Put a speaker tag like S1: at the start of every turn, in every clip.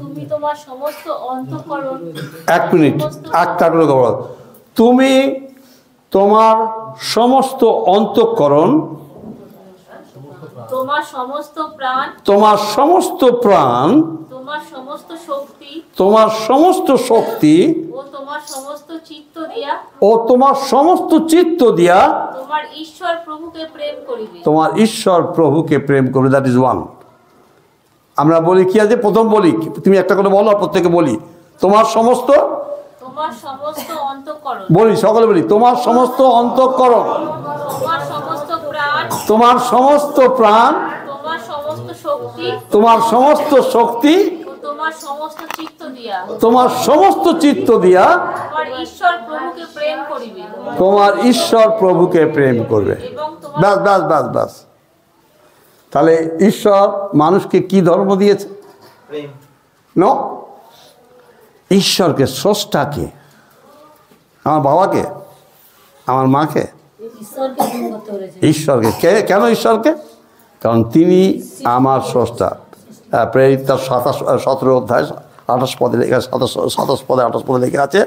S1: তুমি তোমার সমস্ত অন্তঃকরণ,
S2: এক মিনিট, একটা করে বলো। তুমি তোমার সমস্ত অন্তঃকরণ,
S1: তোমার সমস্ত প্রাণ,
S2: তোমার সমস্ত প্রাণ,
S1: তোমার সমস্ত শক্তি
S2: তোমার সমস্ত শক্তি
S1: ও তোমার সমস্ত চিত্ত দিয়া,
S2: ও তোমার সমস্ত চিত্ত দিয়া
S1: তোমার ঈশ্বর প্রভুকে প্রেম করিবে।
S2: তোমার ঈশ্বর প্রভুকে প্রেম করবে। That is one. আমরা বলি কি আছে, প্রথম বলি, তুমি একটা করে বলো, আর প্রত্যেকে বলি। তোমার সমস্ত,
S1: তোমার সমস্ত অন্তঃকরণ,
S2: বলি সকলে বলি, তোমার সমস্ত অন্তঃকরণ,
S1: তোমার সমস্ত প্রাণ,
S2: তোমার সমস্ত প্রাণ,
S1: তোমার সমস্ত শক্তি
S2: তোমার সমস্ত শক্তি
S1: ও তোমার সমস্ত চিত্ত দিয়া,
S2: তোমার সমস্ত চিত্ত দিয়া
S1: তোমার ঈশ্বর প্রভুকে প্রেম করিবে।
S2: তোমার ঈশ্বর প্রভুকে প্রেম করবে।
S1: এবং তোমার
S2: ব্যাস ব্যাস ব্যাস ব্যাস। তাহলে ঈশ্বর মানুষকে কি ধর্ম দিয়েছে? নো, ঈশ্বরকে, স্রষ্টাকে, আমার বাবাকে, আমার মাকে, ঈশ্বরকে। কেন ঈশ্বরকে? কারণ তিনি আমার স্রষ্টা। প্রেরিত 17 অধ্যায় 28 পদে লেখা, 27 পদে 28 পদে লেখা আছে,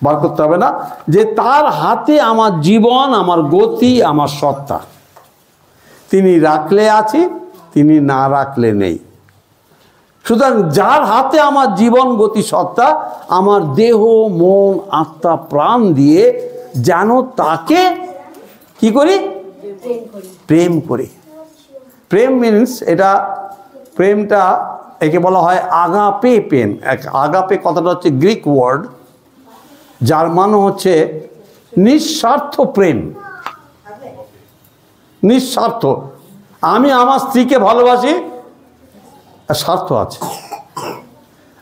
S2: বার করতে হবে না, যে তার হাতে আমার জীবন, আমার গতি, আমার সত্তা। তিনি রাখলে আছি, তিনি না রাখলে নেই। সুতরাং যার হাতে আমার জীবন, গতি, সত্তা, আমার দেহ, মন, আত্মা, প্রাণ দিয়ে যেন তাকে কি করি? প্রেম করি। প্রেম মিনস, এটা প্রেমটা, একে বলা হয় আগাপে প্রেম। আগাপে কথাটা হচ্ছে গ্রিক ওয়ার্ড, যার মানে হচ্ছে নিঃস্বার্থ প্রেম। নিঃস্বার্থ। আমি আমার স্ত্রীকে ভালোবাসি, স্বার্থ আছে।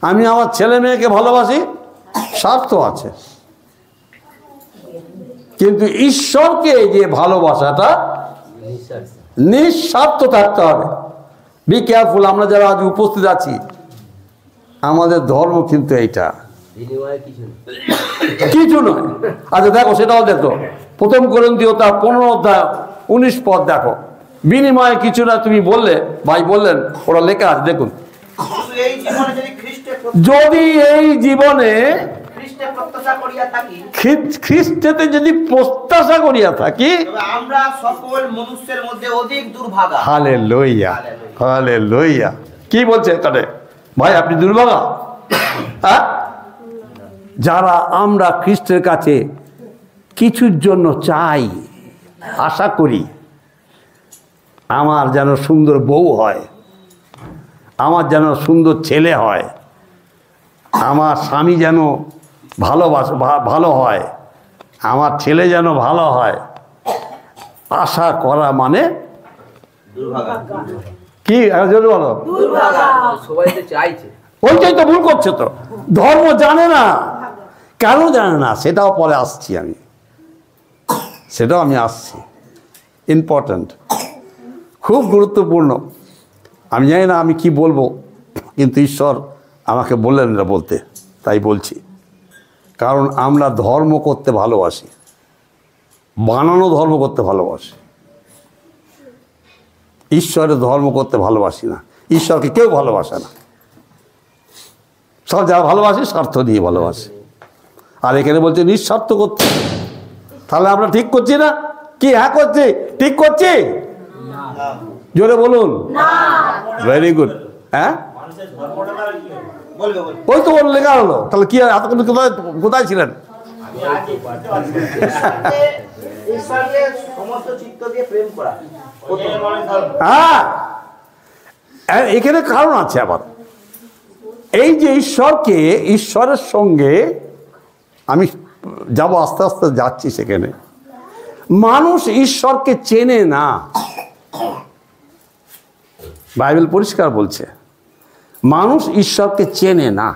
S2: আমি আমার ছেলে মেয়েকে ভালোবাসি, স্বার্থ আছে। কিন্তু ঈশ্বরকে যে ভালোবাসাটা নিঃস্বার্থ থাকতে হবে। Be careful. আমরা যারা আজ উপস্থিত আছি, আমাদের ধর্ম কিন্তু এইটা, কিছু নয়। আচ্ছা দেখো, সেটাও দেখো, 1 করিন্থীয় 15 অধ্যায় 19 পদ দেখো। বিনিময়ে কিছু না, তুমি বললে, ভাই বললেন, ওরা লেখা আছে, দেখুন। যদি এই জীবনে খ্রিস্টেতে যদি প্রত্যাশা করিয়া থাকি,
S3: আমরা সকল মনুষ্যের মধ্যে অধিক দুর্ভাগা।
S2: Hallelujah, hallelujah. কি বলছে এখানে? ভাই আপনি দুর্ভাগা? হ্যাঁ, যারা আমরা খ্রিস্টের কাছে কিছুর জন্য চাই, আশা করি, আমার যেন সুন্দর বউ হয়, আমার যেন সুন্দর ছেলে হয়, আমার স্বামী যেন ভালো হয়, আমার ছেলে যেন ভালো হয়, আশা করা মানে কি? বলো, ওইটাই তো ভুল করছে। তো ধর্ম জানে না। কেন জানে না সেটাও পরে আসছি আমি, সেটাও আমি আসছি। ইম্পর্ট্যান্ট, খুব গুরুত্বপূর্ণ। আমি জানি না আমি কি বলবো, কিন্তু ঈশ্বর আমাকে বললেন এটা বলতে, তাই বলছি। কারণ আমরা ধর্ম করতে ভালোবাসি, বানানো ধর্ম করতে ভালোবাসি, ঈশ্বরের ধর্ম করতে ভালোবাসি না। ঈশ্বরকে কেউ ভালোবাসে না। সব যারা ভালোবাসে স্বার্থ দিয়ে ভালোবাসে। আর এখানে বলছে নিঃস্বার্থ করতে। তাহলে আমরা ঠিক করছি না? কি হ্যাঁ করছি? ঠিক করছি? জোরে বলুন। Very good. হ্যাঁ, ওই তো ওর লেখা হলো। তাহলে কি এতক্ষণ কোথায় ছিলেন? হ্যাঁ, এখানে কারণ আছে আবার। এই যে ঈশ্বরকে, ঈশ্বরের সঙ্গে আমি যাব, আস্তে আস্তে যাচ্ছি সেখানে। মানুষ ঈশ্বরকে চেনে না। বাইবেল পরিষ্কার বলছে মানুষ ঈশ্বরকে চেনে না।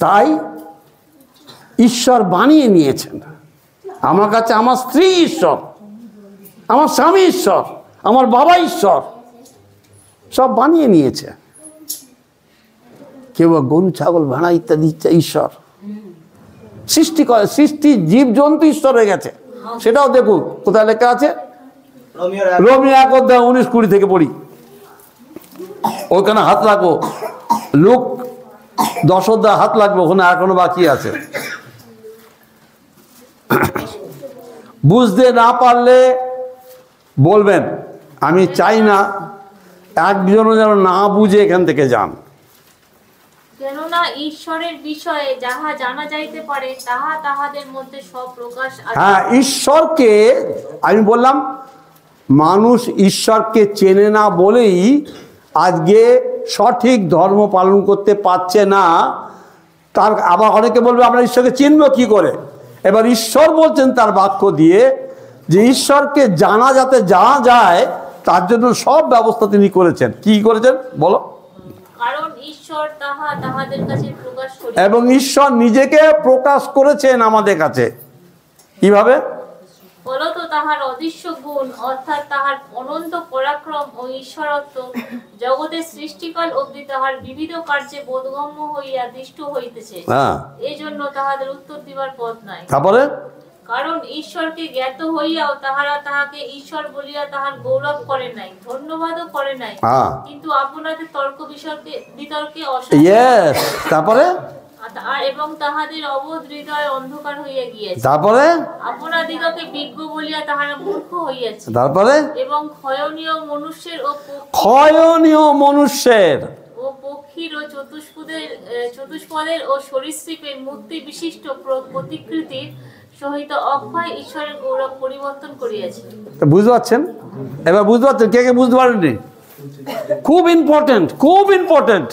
S2: তাই ঈশ্বর বানিয়ে নিয়েছেন। আমার কাছে আমার স্ত্রী ঈশ্বর, আমার স্বামী ঈশ্বর, আমার বাবা ঈশ্বর, সব বানিয়ে নিয়েছে। কেউ গরু, ছাগল, ভেড়া ইত্যাদি ঈশ্বর সৃষ্টি করে। সৃষ্টি জীবজন্তু ঈশ্বর হয়ে গেছে। সেটাও দেখুন কোথায় লেখা আছে। রোমিও 1 অধ্যায় 19-20 থেকে পড়ি। ওইখানে হাত রাখো। লোক 10 অধ্যায় হাত লাগবে, ওখানে এখনো বাকি আছে। বুঝতে না পারলে বলবেন, আমি চাই না একজনও যেন না বুঝে এখান থেকে যান।
S1: কেননা ঈশ্বরের বিষয়ে যাহা জানা যাইতে পারে তাহা তাহাদের মধ্যে সব প্রকাশ আছে।
S2: হ্যাঁ, ঈশ্বরকে আমি বললাম, মানুষ ঈশ্বরকে চেনে না বলেই আজকে সঠিক ধর্ম পালন করতে পারছে না। তার আবার অনেকে বলবে আমরা ঈশ্বরকে চিনব কি করে। এবার ঈশ্বর বলছেন তার বাক্য দিয়ে যে ঈশ্বরকে জানা যাতে জানা যায় তার জন্য সব ব্যবস্থা তিনি করেছেন। কি করেছেন বলো?
S1: কারণ ঈশ্বর তাহা তাহাদের কাছে প্রকাশ করিয়াছেন।
S2: এবং ঈশ্বর নিজেকে প্রকাশ করেছেন আমাদের কাছে। কিভাবে?
S1: ফলত তাহার অদৃশ্য গুণ অর্থাৎ তাহার অনন্ত পরাক্রম ও ঈশ্বরত্ব জগতের সৃষ্টিকাল অবধি তাহার বিবিধ কার্যে বোধগম্য হইয়া দৃষ্ট হইতেছে।
S2: হ্যাঁ,
S1: এই জন্য তাহাদের উত্তর দিবার পথ নাই।
S2: তারপরে
S1: কারণ ঈশ্বরকে জ্ঞাত হইয়াও তাহারা তাহাকে ঈশ্বর বলিয়া তাহার গৌরব করে নাই, ধন্যবাদও করে নাই,
S2: হ্যাঁ,
S1: কিন্তু আপনাদের তর্ক বিতর্কে
S2: ইয়েস, তারপরে
S1: এবং তাহাদের অবোধ হৃদয় অন্ধকার হইয়া গিয়েছে।
S2: তারপরে
S1: আপনাদিগকে বিজ্ঞ বলিয়া তাহারা মূর্খ হইয়াছে।
S2: তারপরে
S1: এবং ক্ষয়নীয় মনুষ্যের ও পক্ষীর ও চতুষ্পদের ও সরীসৃপের মূর্তি বিশিষ্ট প্রতিকৃতির সহিত অক্ষয় ঈশ্বরের গৌরব পরিবর্তন করিয়াছে।
S2: বুঝতে পারছেন? এবার বুঝতে পারছেন? কে কে বুঝতে পারেননি? খুব ইম্পর্টেন্ট, খুব ইম্পর্টেন্ট।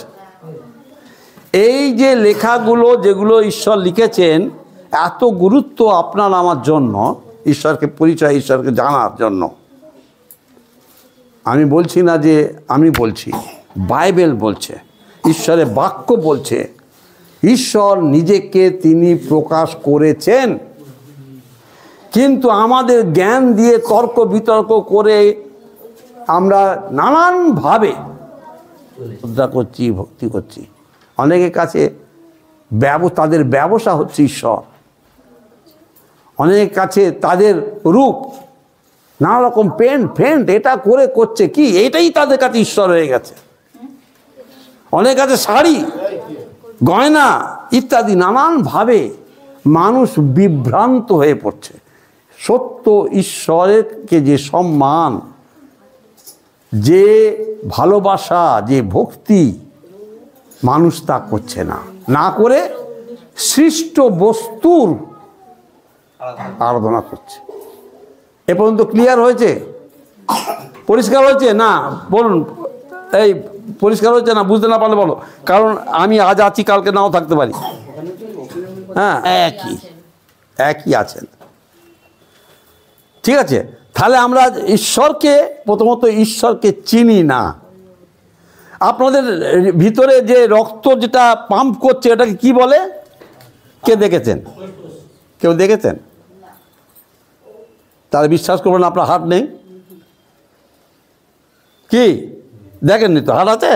S2: এই যে লেখাগুলো যেগুলো ঈশ্বর লিখেছেন, এত গুরুত্ব আপনার আমার জন্য, ঈশ্বরকে পরিচয়, ঈশ্বরকে জানার জন্য। আমি বলছি না যে আমি বলছি, বাইবেল বলছে, ঈশ্বরের বাক্য বলছে, ঈশ্বর নিজেকে তিনি প্রকাশ করেছেন। কিন্তু আমাদের জ্ঞান দিয়ে তর্ক বিতর্ক করে আমরা নানানভাবে শ্রদ্ধা করছি, ভক্তি করছি। অনেকের কাছে তাদের ব্যবসা হচ্ছে ঈশ্বর, অনেকের কাছে তাদের রূপ, নানা রকম ফেন্ট এটা করে করছে কি, এটাই তাদের কাছে ঈশ্বর হয়ে গেছে। অনেকের কাছে শাড়ি, গয়না ইত্যাদি নানানভাবে মানুষ বিভ্রান্ত হয়ে পড়ছে। সত্য ঈশ্বরকে যে সম্মান, যে ভালোবাসা, যে ভক্তি, মানুষ তা করছে না, না করে সৃষ্ট বস্তুর আরাধনা করছে। এ পর্যন্ত ক্লিয়ার হয়েছে? পরিষ্কার হয়েছে না? বলুন, এই পরিষ্কার হয়েছে না? বুঝতে না পারলে বলো, কারণ আমি আজ আছি, কালকে নাও থাকতে পারি। হ্যাঁ, একই আছেন। ঠিক আছে, তাহলে আমরা ঈশ্বরকে, প্রথমত ঈশ্বরকে চিনি না। আপনাদের ভিতরে যে রক্ত যেটা পাম্প করছে এটাকে কি বলে? কে দেখেছেন? কেউ দেখেছেন? তাহলে বিশ্বাস করবেন আপনার হার্ট নেই। কি দেখেননি তো? হার্ট আছে?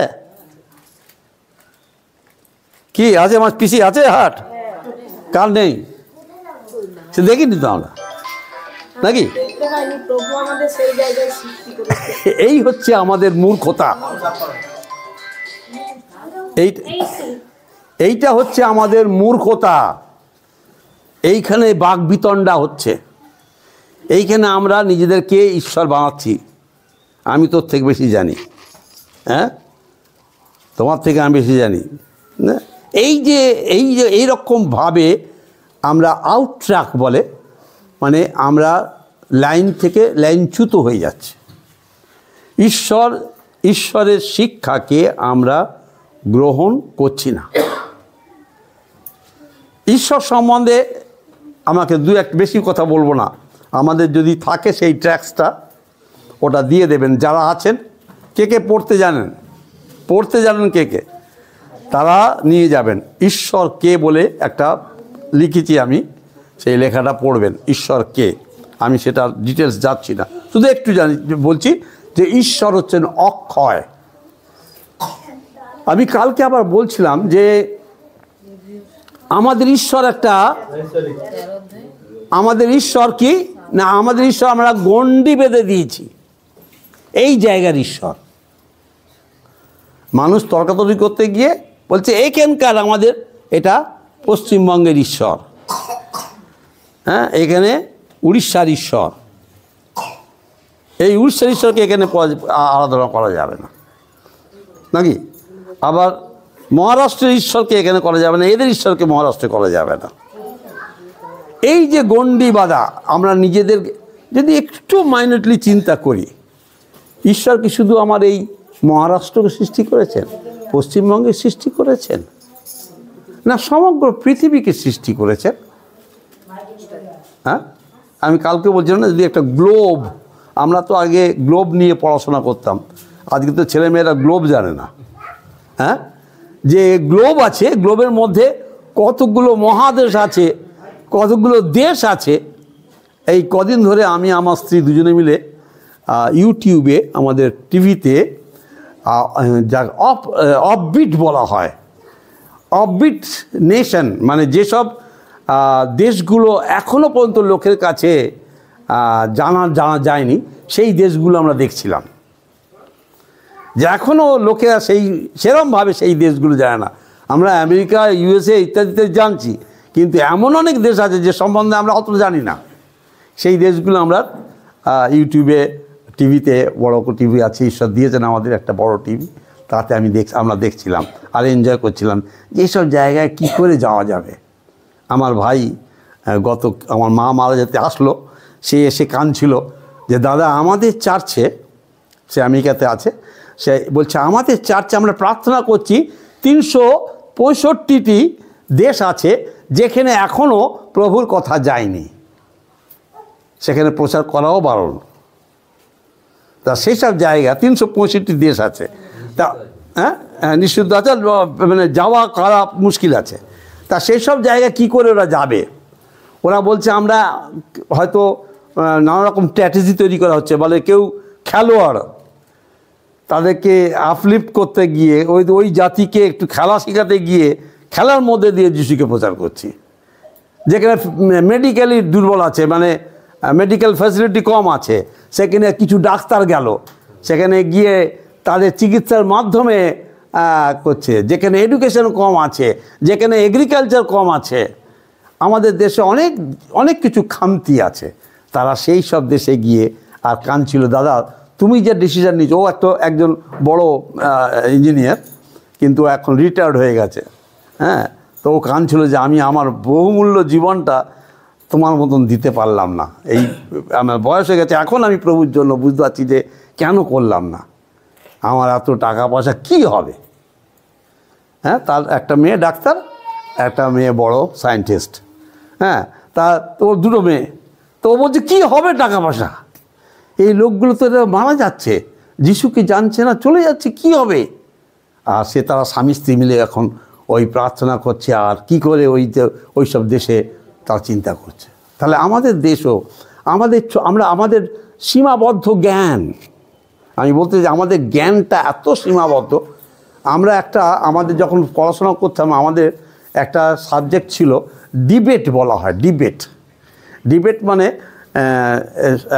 S2: কি আছে? আমার পিসি আছে হার্ট? কার নেই? সে দেখিনি তো আমরা, নাকি? এই হচ্ছে আমাদের মূর্খতা। এইটা হচ্ছে আমাদের মূর্খতা। এইখানে বাকবিতণ্ডা হচ্ছে, এইখানে আমরা নিজেদেরকে ঈশ্বর বানাচ্ছি। আমি তোর থেকে বেশি জানি, হ্যাঁ, তোমার থেকে আমি বেশি জানি না। এইরকমভাবে আমরা আউট ট্র্যাক বলে, মানে আমরা লাইন থেকে লাইনচ্যুত হয়ে যাচ্ছে। ঈশ্বরের শিক্ষাকে আমরা গ্রহণ করছি না। ঈশ্বর সম্বন্ধে আমাকে বেশি কথা বলবো না। আমাদের যদি থাকে সেই ট্র্যাক্সটা ওটা দিয়ে দেবেন। যারা আছেন, কে কে পড়তে জানেন কে কে, তারা নিয়ে যাবেন। ঈশ্বর কে বলে একটা লিখেছি আমি, সেই লেখাটা পড়বেন। ঈশ্বর কে, আমি সেটা ডিটেলস যাচ্ছি না, শুধু একটু বলছি যে ঈশ্বর হচ্ছেন অক্ষয়। আমি কালকে আবার বলছিলাম যে আমাদের ঈশ্বর কি না, আমাদের ঈশ্বর আমরা গণ্ডি বেঁধে দিয়েছি। এই জায়গার ঈশ্বর মানুষ তর্কাতর্কি করতে গিয়ে বলছে এখানকার আমাদের এটা পশ্চিমবঙ্গের ঈশ্বর, হ্যাঁ, এখানে উড়িষ্যার ঈশ্বর, এই উড়িষ্যার ঈশ্বরকে এখানে আরাধনা করা যাবে না নাকি? আবার মহারাষ্ট্রের ঈশ্বরকে এখানে করা যাবে না, এদের ঈশ্বরকে মহারাষ্ট্রে করা যাবে না। এই যে গণ্ডি বাঁধা, আমরা নিজেদের যদি একটু মাইনরলি চিন্তা করি, ঈশ্বর কি শুধু আমার এই মহারাষ্ট্রকে সৃষ্টি করেছেন, পশ্চিমবঙ্গে সৃষ্টি করেছেন, না সমগ্র পৃথিবীকে সৃষ্টি করেছেন? হ্যাঁ, আমি কালকে বলছিলাম না, যদি একটা গ্লোব, আমরা তো আগে গ্লোব নিয়ে পড়াশোনা করতাম, আজকে তো ছেলেমেয়েরা গ্লোব জানে না। হ্যাঁ, যে গ্লোব আছে, গ্লোবের মধ্যে কতগুলো মহাদেশ আছে, কতগুলো দেশ আছে। এই কদিন ধরে আমি আমার স্ত্রী দুজনে মিলে ইউটিউবে, আমাদের টিভিতে, যা অফবিট বলা হয়, অফবিট নেশন, মানে যেসব দেশগুলো এখনও পর্যন্ত লোকের কাছে জানা যায়নি, সেই দেশগুলো আমরা দেখছিলাম, যে এখনও লোকেরা সেরমভাবে সেই দেশগুলো জানে না। আমরা আমেরিকা, ইউএসএ ইত্যাদিতে জানছি, কিন্তু এমন অনেক দেশ আছে যে সম্বন্ধে আমরা অত জানি না। সেই দেশগুলো আমরা ইউটিউবে, টিভিতে, বড় টিভি আছে, ঈশ্বর দিয়েছেন আমাদের একটা বড় টিভি, তাতে আমরা দেখছিলাম আর এনজয় করছিলাম যে এইসব জায়গায় কী করে যাওয়া যাবে। আমার ভাই আমার মা মারা যেতে আসলো, সে এসে কাঁদছিল যে দাদা আমাদের চার্চে, সে আমেরিকাতে আছে, সে বলছে আমাদের চার্চে আমরা প্রার্থনা করছি 365টি দেশ আছে যেখানে এখনও প্রভুর কথা যায়নি, সেখানে প্রচার করাও বারণ। তা সেসব জায়গা 365 দেশ আছে, তা হ্যাঁ নিষিদ্ধ আছে, মানে যাওয়া করা মুশকিল আছে। তা সেই সব জায়গায় কী করে ওরা যাবে? ওরা বলছে আমরা হয়তো নানা রকম স্ট্র্যাটেজি তৈরি করা হচ্ছে, বলে কেউ খেলোয়াড়, তাদেরকে আপলিফ্ট করতে গিয়ে ওই জাতিকে একটু খেলা শেখাতে গিয়ে খেলার মধ্যে দিয়ে যিশুকে প্রচার করছি। যেখানে মেডিকেলি দুর্বল আছে, মানে মেডিকেল ফ্যাসিলিটি কম আছে, সেখানে কিছু ডাক্তার গেল, সেখানে গিয়ে তাদের চিকিৎসার মাধ্যমে করছে। যেখানে এডুকেশন কম আছে, যেখানে এগ্রিকালচার কম আছে, আমাদের দেশে অনেক কিছু খামতি আছে, তারা সেই সব দেশে গিয়ে আর কাঁদছিল, দাদা তুমি যে ডিসিশন নিচ্ছ। ও একজন বড় ইঞ্জিনিয়ার, কিন্তু এখন রিটায়ার্ড হয়ে গেছে। হ্যাঁ, তো ও কাঁদছিল যে আমি আমার বহুমূল্য জীবনটা তোমার মতন দিতে পারলাম না, এই আমার বয়স হয়ে গেছে, এখন আমি প্রভুর জন্য বুঝতে পারছি যে কেন করলাম না, আমার এত টাকা পয়সা কী হবে। হ্যাঁ, তার একটা মেয়ে ডাক্তার, একটা মেয়ে বড় সায়েন্টিস্ট। হ্যাঁ, ওর দুটো মেয়ে, তো ও বলছে কী হবে টাকা পয়সা, এই লোকগুলো তো মারা যাচ্ছে, যিশুকে জানছে না, চলে যাচ্ছে, কি হবে। আর তারা স্বামী স্ত্রী মিলে এখন ওই প্রার্থনা করছে, আর কি করে ওই সব দেশে তারা চিন্তা করছে। তাহলে আমাদের দেশও আমাদের সীমাবদ্ধ জ্ঞান, আমি বলতে চাই আমাদের জ্ঞানটা এত সীমাবদ্ধ। আমাদের যখন পড়াশোনা করতাম, আমাদের একটা সাবজেক্ট ছিল ডিবেট বলা হয়। ডিবেট মানে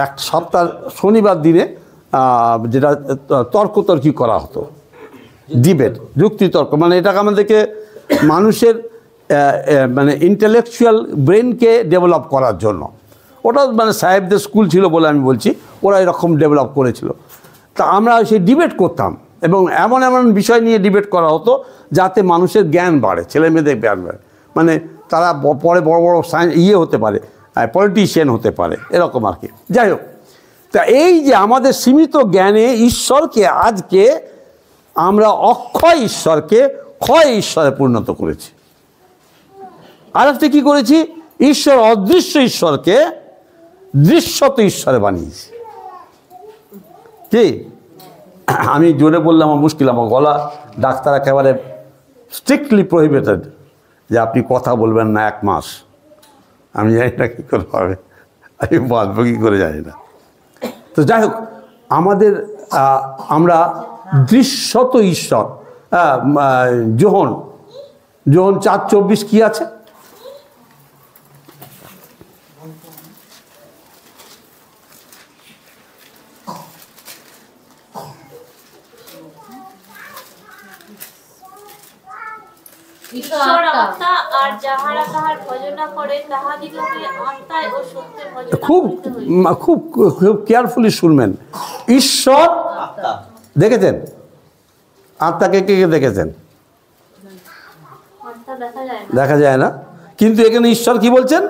S2: এক সপ্তাহ শনিবার দিনে যেটা তর্কতর্কি করা হতো, ডিবেট, যুক্তিতর্ক, মানে এটাকে আমাদেরকে মানুষের মানে ইন্টেলেকচুয়াল ব্রেনকে ডেভেলপ করার জন্য, ওটা মানে সাহেবদের স্কুল ছিল বলে আমি বলছি, ওরা এরকম ডেভেলপ করেছিল। তা আমরা সেই ডিবেট করতাম, এবং এমন বিষয় নিয়ে ডিবেট করা হতো যাতে মানুষের জ্ঞান বাড়ে, ছেলে মেয়েদের জ্ঞান বাড়ে, মানে তারা পরে বড় বড় হতে পারে, পলিটিশিয়ান হতে পারে, এরকম আর কি। যাই হোক, তা এই যে আমাদের সীমিত জ্ঞানে ঈশ্বরকে আজকে আমরা অক্ষয় ঈশ্বরকে ক্ষয় ঈশ্বরে পরিণত করেছি। আর একটা কী করেছি, ঈশ্বর অদৃশ্য ঈশ্বরকে দৃশ্যত ঈশ্বরে বানিয়েছি। কি আমি জোরে বললাম আমার মুশকিল, আমার গলা, ডাক্তার একেবারে স্ট্রিক্টলি প্রহিবিটেড যে আপনি কথা বলবেন না 1 মাস। আমি জানি না কী করে হবে, আমি বাঁচবো কী করে জানি না। তো যাই হোক, আমরা দৃশ্যত ঈশ্বর, যোহন 4:24 কি আছে?
S1: ঈশ্বর আত্মা, আর যাহারা তাহার ভজনা করে তাহাদিগকে আত্মায় ও সত্যে ভজনা
S2: খুব
S1: করিতে হইবে।
S2: খুব খুব কেয়ারফুলি শুনবেন। ঈশ্বর
S3: আত্মা
S2: দেখেছেন, আত্মাকে কে কে দেখেছেন?
S1: আত্মা দেখা যায় না।
S2: দেখা যায় না, কিন্তু এখানে ঈশ্বর কি বলছেন?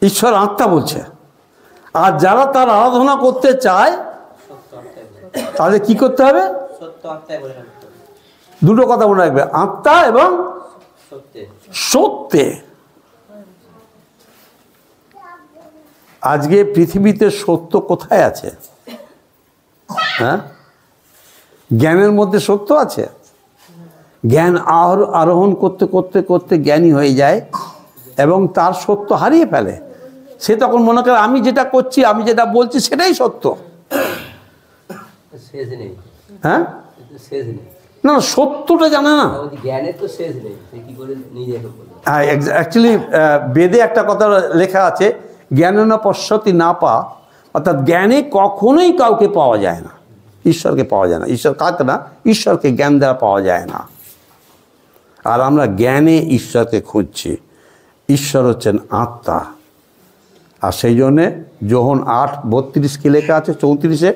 S2: ঈশ্বর আত্মা বলছে। আর যারা তার আরাধনা করতে চায় তাদের কি করতে হবে?
S3: সত্য আত্মায় বলে রাখতে হবে।
S2: দুটো কথা মনে রাখবে, আত্মা এবং
S3: সত্যে
S2: সত্যে। আজকে পৃথিবীতে সত্য কোথায় আছে? হ্যাঁ, জ্ঞানের মধ্যে সত্য আছে? জ্ঞান আরোহণ করতে করতে করতে জ্ঞানী হয়ে যায় এবং তার সত্য হারিয়ে ফেলে। সে তখন মনে করে আমি যেটা করছি, আমি যেটা বলছি সেটাই সত্য।
S4: শেষ নেই,
S2: হ্যাঁ,
S4: শেষ নেই,
S2: না সত্যটা জানে না।
S4: জ্ঞানের তো শেষ নেই, সে কি করে নিজেকে বলবে?
S2: হ্যাঁ, অ্যাকচুয়ালি বেদে একটা কথা লেখা আছে, জ্ঞানেন পশ্যতি না পা, অর্থাৎ জ্ঞানে কখনোই কাউকে পাওয়া যায় না, ঈশ্বরকে পাওয়া যায় না। ঈশ্বর কাকে না, ঈশ্বরকে জ্ঞান দ্বারা পাওয়া যায় না। আর আমরা জ্ঞানে ঈশ্বরকে খুঁজছি। ঈশ্বর হচ্ছেন আত্মা। আর সেই জন্যে যোহন 8:32 কি লেখা আছে 34-এ,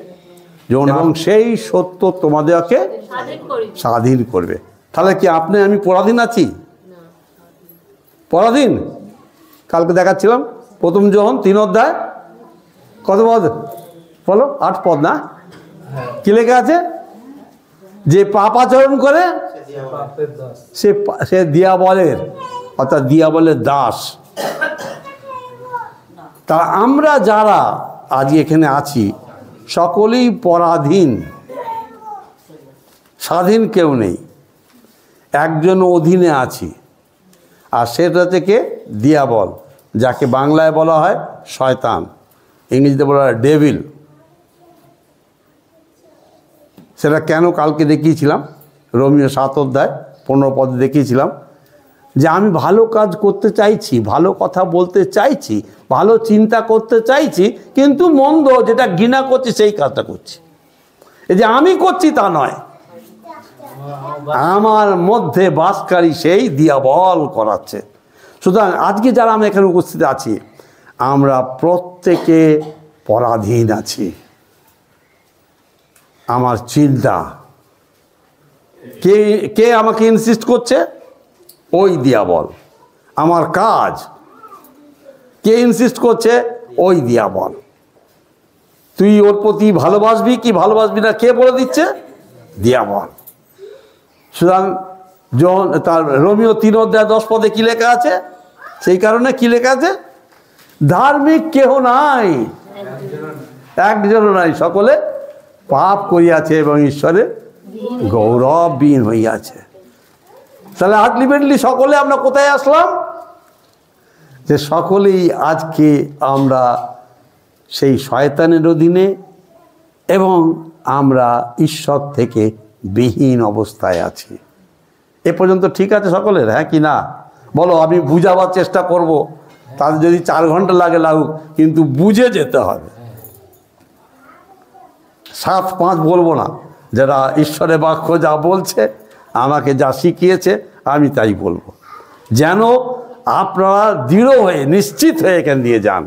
S2: যোহন, এবং সেই সত্য তোমাদেরকে
S1: স্বাধীন করিবে।
S2: স্বাধীন করবে। তাহলে কি আপনি আমি পরাধীন আছি? পরাধীন? কালকে দেখাচ্ছিলাম প্রথম যোহন 3 অধ্যায়, কত পদ বলো? 8 পদ না? কি লেখা আছে? যে পাপাচরণ করে সে দিয়াবলের, অর্থাৎ দিয়াবলের দাস। তা আমরা যারা আজ এখানে আছি সকলেই পরাধীন, স্বাধীন কেউ নেই। একজন অধীনে আছি, আর সেটা থেকে দিয়াবল, যাকে বাংলায় বলা হয় শয়তান, ইংরেজিতে বলা হয় ডেভিল। সেটা কেন কালকে দেখিয়েছিলাম, রোমিও 7 অধ্যায় 15 পদে দেখিয়েছিলাম যে আমি ভালো কাজ করতে চাইছি, ভালো কথা বলতে চাইছি, ভালো চিন্তা করতে চাইছি, কিন্তু মন্দ যেটা ঘৃণা করছি সেই কাজটা করছি। এই যে আমি করছি তা নয়, আমার মধ্যে বাসকারী সেই দিয়াবল করাচ্ছে। সুতরাং আজকে যারা আমরা এখানে উপস্থিত আছি, আমরা প্রত্যেকে পরাধীন আছি। আমার চিন্তা, কে কে আমাকে ইনসিস্ট করছে? ওই দিয়াবল। আমার কাজ কে ইনসিস্ট করছে? ওই দিয়াবল। তুই ওর প্রতি ভালোবাসবি কি ভালোবাসবি না কে বলে দিচ্ছে? দিয়াবল। সুতরাং যখন তার রোমিও 3 অধ্যায় 10 পদে কি লেখা আছে? সেই কারণে কি লেখা আছে? ধার্মিক কেহ নাই, একজনও নাই, সকলে পাপ করিয়াছে এবং ঈশ্বরের গৌরবহীন হইয়াছে। তাহলে আলটিমেটলি সকলে আমরা কোথায় আসলাম? যে সকলেই আজকে আমরা সেই শয়তানের অধীনে এবং আমরা ঈশ্বর থেকে বিহীন অবস্থায় আছি। এ পর্যন্ত ঠিক আছে সকলের? হ্যাঁ কি না বলো? আমি বুঝাবার চেষ্টা করব, তাদের যদি 4 ঘন্টা লাগে লাগুক, কিন্তু বুঝে যেতে হবে। 7-5 বলবো না, যারা ঈশ্বরের বাক্য যা বলছে, আমাকে যা শিখিয়েছে আমি তাই বলবো, যেন আপনারা দৃঢ় হয়ে নিশ্চিত হয়ে এখান দিয়ে যান।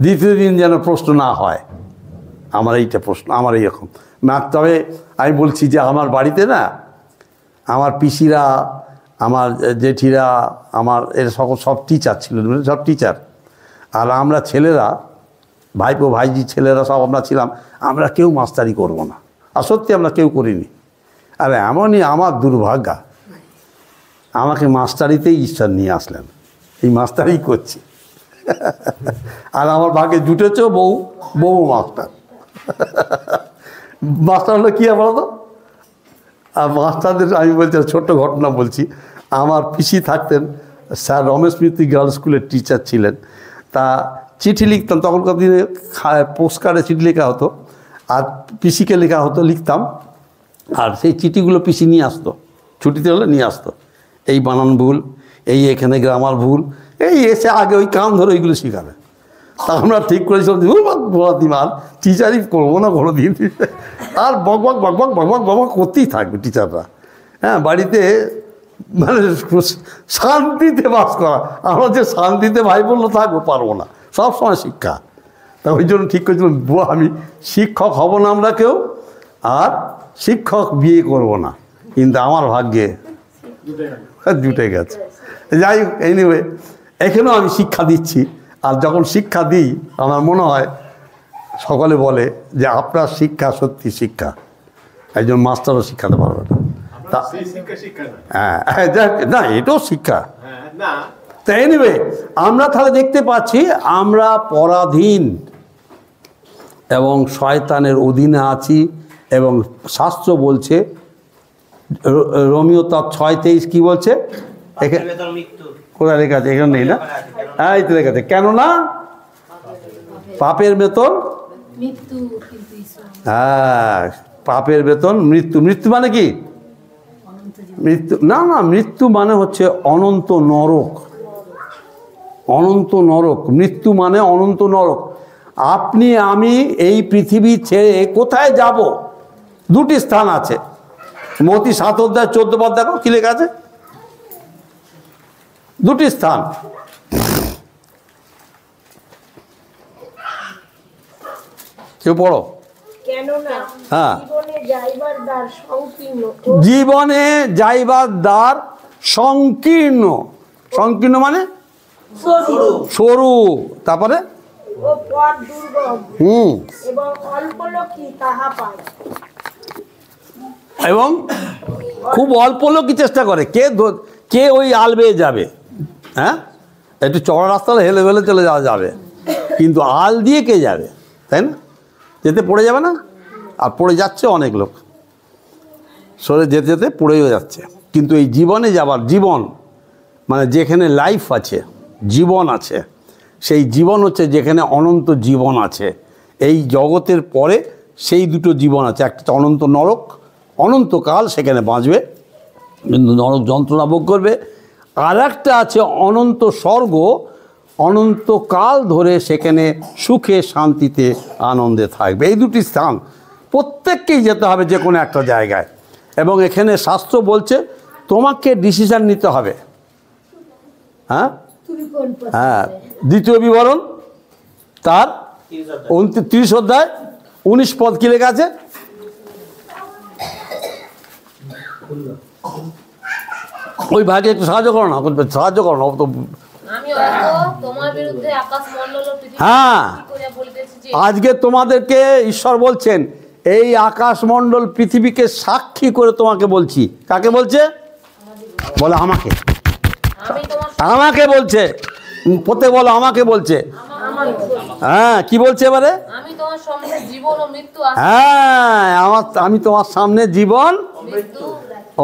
S2: দ্বিতীয় দিন যেন প্রশ্ন না হয় আমার এইটা প্রশ্ন, আমার এইরকম না। তবে আমি বলছি যে আমার বাড়িতে না, আমার পিসিরা, আমার জেঠিরা, আমার এর সব টিচার ছিল, সব টিচার। আর আমরা ছেলেরা, ভাইপো ভাইজি ছেলেরা সব আমরা ছিলাম, আমরা কেউ মাস্টারি করব না। আর সত্যি আমরা কেউ করিনি। আর এমনই আমার দুর্ভাগ্য, আমাকে মাস্টারিতেই ঈশ্বর নিয়ে আসলেন, এই মাস্টারি করছি। আর আমার ভাগে জুটেছেও বউ মাস্টার। মাস্টার হলো কী বলো তো? আর মাস্টারদের আমি বলছি, ছোট্ট ঘটনা বলছি। আমার পিসি থাকতেন, স্যার রমেশ মিত্রি গার্লস স্কুলের টিচার ছিলেন। তা চিঠি লিখতাম, তখনকার দিনে পোস্টকার্ডে চিঠি লেখা হতো, আর পিসিকে লেখা হতো, লিখতাম। আর সেই চিঠিগুলো পিসি নিয়ে আসতো, ছুটিতে হলে নিয়ে আসতো। এই বানান ভুল, এই এখানে গ্রামার ভুল, এই এসে আগে ওই কান ধরে ওইগুলো শেখাবে। তা আমরা ঠিক করেছিলাম দিমাল টিচারই করবো না কোনো দিন। আর বক বক বক বক বক বক বক করতেই থাকবে টিচাররা। হ্যাঁ, বাড়িতে মানে শান্তিতে বাস করা। আমরা যে শান্তিতে ভাই বললো থাকবো, পারবো না, সবসময় শিক্ষা। তা ওই জন্য ঠিক করেছিলাম আমি শিক্ষক হব না আমরা কেউ, আর শিক্ষক বিয়ে করব না, কিন্তু আমার ভাগ্যে জুটে গেছে। যাই হোক, এনিওয়ে এখানেও আমি শিক্ষা দিচ্ছি। আর যখন শিক্ষা দিই আমার মনে হয় সকলে বলে যে আপনার শিক্ষা সত্যি শিক্ষা, একজন মাস্টারও শিক্ষাতে পারবে না। তা হ্যাঁ, না এটাও শিক্ষা। তা এনিওয়ে আমরা তাহলে দেখতে পাচ্ছি আমরা পরাধীন এবং শয়তানের অধীনে আছি। এবং শাস্ত্র বলছে, রোমিও তার 6:23 কি বলছে?
S3: পাপের বেতন মৃত্যু।
S2: কোথায় লেখা আছে? এখানে নেই না? হ্যাঁ, এই তো লেখা আছে। কেননা পাপের বেতন
S1: মৃত্যু, কিন্তু ঈশ্বর
S2: হ্যাঁ, পাপের বেতন মৃত্যু। মৃত্যু মানে কি? মৃত্যু না, না, মৃত্যু মানে হচ্ছে অনন্ত নরক। অনন্ত নরক, মৃত্যু মানে অনন্ত নরক। আপনি আমি এই পৃথিবী ছেড়ে কোথায় যাব? দুটি স্থান আছে। মতি 7 অধ্যায় 14 পদ দেখো কি লেখা আছে। দুটি স্থান। কেউ পড়ো।
S5: কেননা
S2: হ্যাঁ,
S5: জীবনে যাইবার দ্বার সংকীর্ণ
S2: জীবনে যাইবার দ্বার সংকীর্ণ। সংকীর্ণ মানে সরু। তারপরে
S5: ও পথ দুর্গম এবং অল্প লোকই তাহা পায়।
S2: এবং খুব অল্প লোকই চেষ্টা করে। কে ওই আল বেয়ে যাবে? হ্যাঁ, একটু চড়া রাস্তা হলে হেলে হেলে চলে যাওয়া যাবে, কিন্তু আল দিয়ে কে যাবে? তাই না? যেতে পড়ে যাবে না? আর পড়ে যাচ্ছে অনেক লোক, সরে যেতে যেতে পড়েও যাচ্ছে। কিন্তু এই জীবনে যাবার, জীবন মানে যেখানে লাইফ আছে, জীবন আছে, সেই জীবন হচ্ছে যেখানে অনন্ত জীবন আছে। এই জগতের পরে সেই দুটো জীবন আছে। একটা অনন্ত নরক, অনন্তকাল সেখানে বাঁচবে কিন্তু নরক যন্ত্রণা ভোগ করবে। আর একটা আছে অনন্ত স্বর্গ, অনন্তকাল ধরে সেখানে সুখে শান্তিতে আনন্দে থাকবে। এই দুটি স্থান প্রত্যেককেই যেতে হবে যে কোনো একটা জায়গায়। এবং এখানে শাস্ত্র বলছে তোমাকে ডিসিশান নিতে হবে। হ্যাঁ, হ্যাঁ, দ্বিতীয় বিবরণ তার 29 অধ্যায় 19 পদ কি লেখা আছে? ওই ভাইকে একটু সাহায্য করো না, সাহায্য করো না। তো
S1: আমি হয়তো তোমার বিরুদ্ধে আকাশমণ্ডল ও পৃথিবী
S2: হ্যাঁ,
S1: করে বলতেছি যে
S2: আজকে তোমাদেরকে ঈশ্বর বলছেন এই আকাশমণ্ডল পৃথিবীকে সাক্ষী করে তোমাকে বলছি। কাকে বলছে? বলে আমাকে।
S1: আমি তোমার
S2: আমাকে বলছে। প্রত্যেক বলো আমাকে বলছে। হ্যাঁ, কি বলছে এবারে?
S1: আমি তোমার সামনে জীবন ও মৃত্যু
S2: হ্যাঁ, আমি তোমার সামনে জীবন
S1: মৃত্যু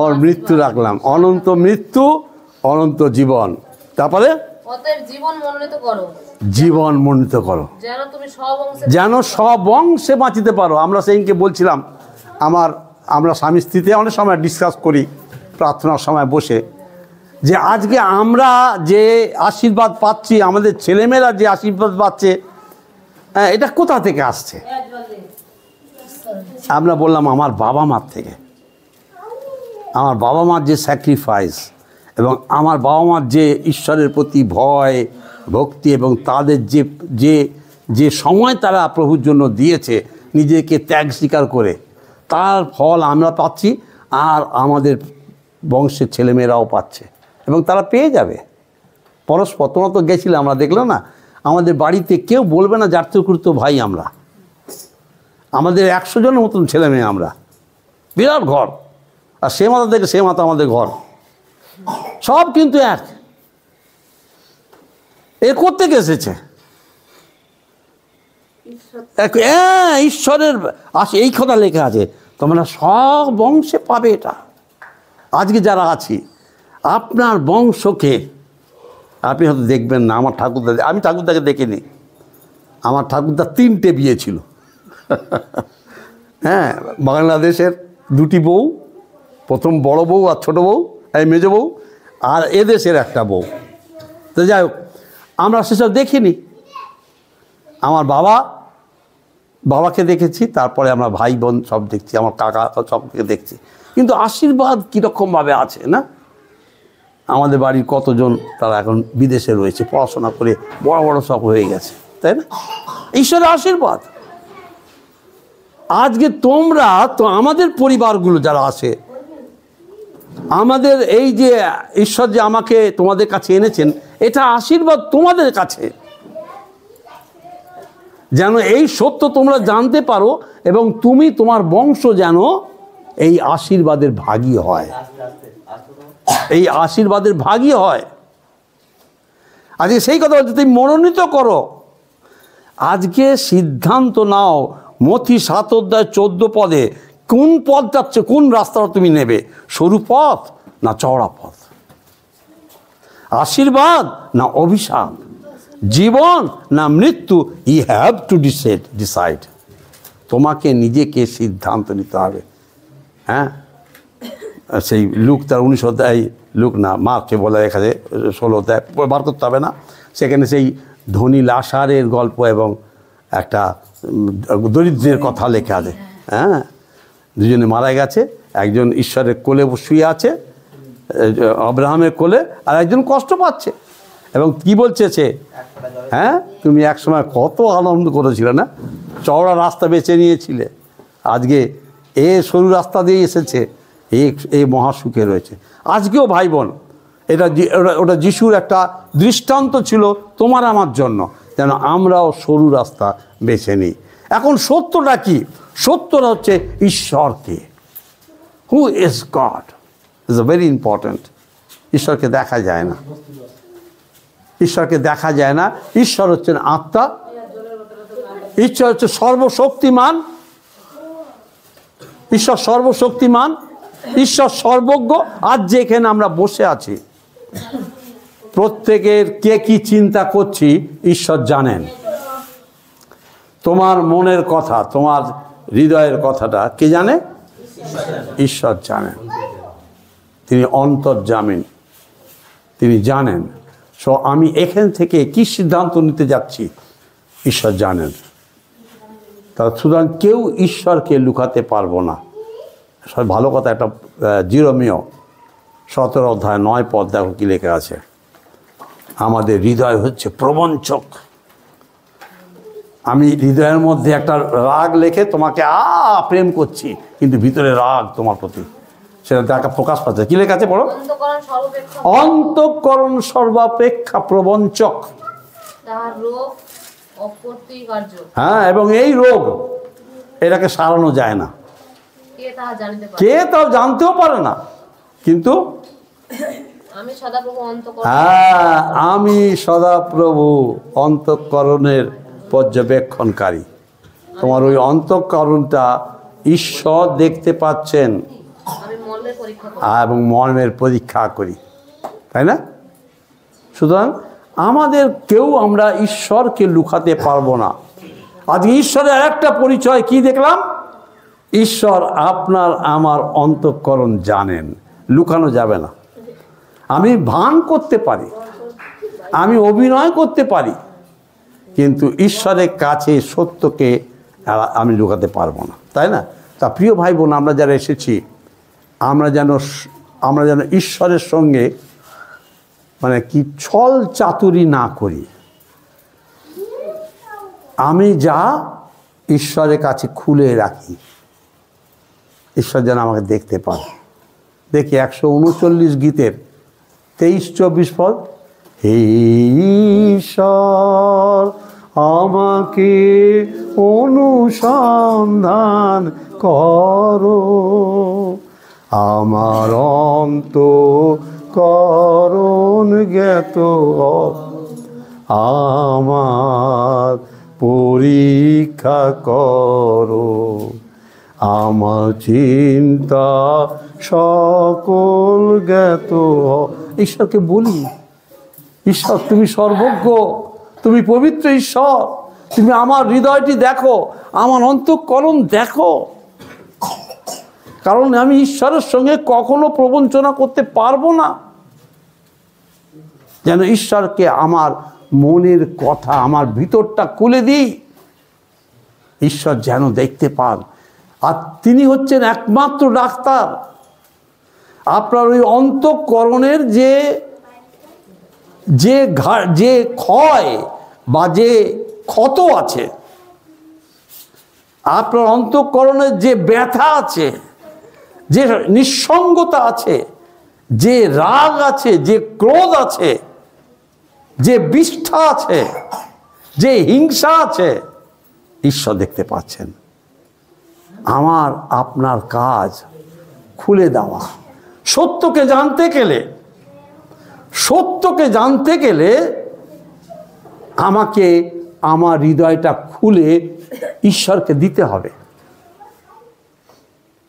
S2: ওর মৃত্যু রাখলাম। অনন্ত মৃত্যু, অনন্ত জীবন। তারপরে
S1: অতএব জীবন মনোনীত করো,
S2: জীবন মনোনীত করো
S1: যেন তুমি সব অংশে
S2: যেন সব অংশে বাঁচিতে পারো। আমরা সেইকে বলছিলাম, আমরা স্বামী স্ত্রীতে অনেক সময় ডিসকাস করি প্রার্থনার সময় বসে, যে আজকে আমরা যে আশীর্বাদ পাচ্ছি, আমাদের ছেলেমেয়েরা যে আশীর্বাদ পাচ্ছে, হ্যাঁ, এটা কোথা থেকে আসছে? আমরা বললাম আমার বাবা মার থেকে। আমার বাবা মার যে স্যাক্রিফাইস এবং আমার বাবা মার যে ঈশ্বরের প্রতি ভয় ভক্তি এবং তাদের যে সময় তারা প্রভুর জন্য দিয়েছে নিজেকে ত্যাগ স্বীকার করে, তার ফল আমরা পাচ্ছি আর আমাদের বংশের ছেলেমেয়েরাও পাচ্ছে এবং তারা পেয়ে যাবে পরস্পর। তোমরা তো গেছিলে, আমরা দেখলাম না, আমাদের বাড়িতে কেউ বলবে না জাতীয়কৃত ভাই আমরা। আমাদের 100 জনের মতন ছেলে মেয়ে আমরা, বিরাট ঘর। আর সে মাথা থেকে সে মাথা আমাদের ঘর, সব কিন্তু এক। এ কোত্থেকে এসেছে? হ্যাঁ, ঈশ্বরের এই কথা লেখা আছে, তোমরা সব বংশে পাবে এটা। আজকে যারা আছি আপনার বংশকে আপনি হয়তো দেখবেন না। আমার ঠাকুরদা, আমি ঠাকুরদাকে দেখিনি। আমার ঠাকুরদার 3টে বিয়ে ছিল। হ্যাঁ, বাংলাদেশের 2টি বউ, প্রথম বড় বউ আর ছোটো বউ, এই মেজো বউ, আর এদেশের একটা বউ। তো যাই হোক, আমরা সেসব দেখিনি। আমার বাবাকে দেখেছি, তারপরে আমরা ভাই বোন সব দেখছি, আমার কাকা সবকে দেখছি। কিন্তু আশীর্বাদ কীরকমভাবে আছে না? আমাদের বাড়ির কতজন তারা এখন বিদেশে রয়েছে, পড়াশোনা করে বড় বড় সব হয়ে গেছে, তাই না? ঈশ্বরের আশীর্বাদ। আজকে তোমরা তো আমাদের পরিবারগুলো যারা আছে, আমাদের এই যে ঈশ্বর যে আমাকে তোমাদের কাছে এনেছেন, এটা আশীর্বাদ তোমাদের কাছে, যেন এই সত্য তোমরা জানতে পারো এবং তুমি তোমার বংশ যেন এই আশীর্বাদের ভাগী হয়, এই আশীর্বাদের ভাগী হয়। আজকে সেই কথা বলতে তুমি মনোনীত করো। আজকে সিদ্ধান্ত নাও, মথি 7 অধ্যায় 14 পদে কোন পথটা, কোন রাস্তাটা তুমি নেবে, সরু পথ না চওড়া পথ, আশীর্বাদ না অভিশাপ, জীবন না মৃত্যু। You have to decide. তোমাকে নিজেকে সিদ্ধান্ত নিতে হবে। হ্যাঁ, সেই লুক তার 19 অধ্যায়, লুক না মার্কে বলে এখানে 16 অধ্যায় বার করতে হবে না, সেখানে সেই ধনী লাসারের গল্প এবং একটা দরিদ্রের কথা লেখা আছে। হ্যাঁ, দুজনে মারা গেছে, একজন ঈশ্বরের কোলে শুয়ে আছে, আব্রাহামের কোলে, আর একজন কষ্ট পাচ্ছে। এবং কি বলছে সে, হ্যাঁ তুমি একসময় কত আনন্দ করেছিলে না, চওড়া রাস্তা বেছে নিয়েছিলে, আজকে এ সরু রাস্তা দিয়ে এসেছে, এই মহাসুখে রয়েছে। আজকেও ভাই বোন, ওটা যিশুর একটা দৃষ্টান্ত ছিল তোমার আমার জন্য, যেন আমরাও সরু রাস্তা বেছে নিই। এখন সত্যটা কি? সত্যটা হচ্ছে ঈশ্বরকে। Who is god is a very important. ঈশ্বরকে দেখা যায় না, ঈশ্বরকে দেখা যায় না। ঈশ্বর হচ্ছেন আত্মা, ঈশ্বর হচ্ছে সর্বশক্তিমান, ঈশ্বর সর্বশক্তিমান, ঈশ্বর সর্বজ্ঞ। আজ যেখানে আমরা বসে আছি, প্রত্যেকের কে কি চিন্তা করছি ঈশ্বর জানেন। তোমার মনের কথা, তোমার হৃদয়ের কথাটা কে জানে? ঈশ্বর জানেন। তিনি অন্তর্যামী, তিনি জানেন। সো আমি এখান থেকে কি সিদ্ধান্ত নিতে যাচ্ছি ঈশ্বর জানেন। তা সুতরাং কেউ ঈশ্বরকে লুকাতে পারবো না। সব ভালো কথা। একটা জিরোমিও 17 অধ্যায় 9 পদ দেখো কি লেখা আছে, আমাদের হৃদয় হচ্ছে প্রবঞ্চক। আমি হৃদয়ের মধ্যে একটা রাগ লেখে তোমাকে প্রেম করছি, কিন্তু ভিতরে রাগ তোমার প্রতি, সেটা দেখা প্রকাশ পাচ্ছে। কি লেখা আছে বলো? অন্তঃকরণ সর্বাপেক্ষা প্রবঞ্চক। হ্যাঁ, এবং এই রোগ এটাকে সারানো যায় না, কে তাও জানতেও পারে না। কিন্তু হ্যাঁ, আমি সদাপ্রভু অন্তঃকরণের পর্যবেক্ষণকারী। তোমার ওই অন্তঃকরণটা ঈশ্বর দেখতে পাচ্ছেন, এবং মর্মের পরীক্ষা করি, তাই না? সুতরাং আমাদের কেউ আমরা ঈশ্বরকে লুকাতে পারবো না। আজকে ঈশ্বরের একটা পরিচয় কি দেখলাম? ঈশ্বর আপনার আমার অন্তঃকরণ জানেন, লুকানো যাবে না। আমি ভান করতে পারি, আমি অভিনয় করতে পারি, কিন্তু ঈশ্বরের কাছে সত্যকে আমি লুকাতে পারবো না, তাই না? তা প্রিয় ভাই বোন, আমরা যারা এসেছি, আমরা যেন ঈশ্বরের সঙ্গে মানে কি ছল চাতুরি না করি। আমি যা ঈশ্বরের কাছে খুলে রাখি, ঈশ্বর যেন আমাকে দেখতে পান। দেখি 139 গীতের 23-24 পদ, হে ঈশ্বর আমাকে অনুসন্ধান করো, আমার অন্তঃকরণ জ্ঞাত, আমার পরীক্ষা করো, আমার চিন্তা সকল জ্ঞাত। ঈশ্বরকে বলি, ঈশ্বর তুমি সর্বজ্ঞ, তুমি পবিত্র ঈশ্বর, তুমি আমার হৃদয়টি দেখো, আমার অন্তঃকরণ দেখো। কারণ আমি ঈশ্বরের সঙ্গে কখনো প্রবঞ্চনা করতে পারবো না। যেন ঈশ্বরকে আমার মনের কথা, আমার ভিতরটা খুলে দিই, ঈশ্বর যেন দেখতে পান। আর তিনি হচ্ছেন একমাত্র ডাক্তার, আপনার ওই অন্তঃকরণের যে ক্ষয় বা যে ক্ষত আছে, আপনার অন্তঃকরণের যে ব্যথা আছে, যে নিঃসঙ্গতা আছে, যে রাগ আছে, যে ক্রোধ আছে, যে বিষ্ঠা আছে, যে হিংসা আছে, ঈশ্বর দেখতে পাচ্ছেন। আমার আপনার কাজ খুলে দেওয়া। সত্যকে জানতে গেলে আমাকে আমার হৃদয়টা খুলে ঈশ্বরকে দিতে হবে।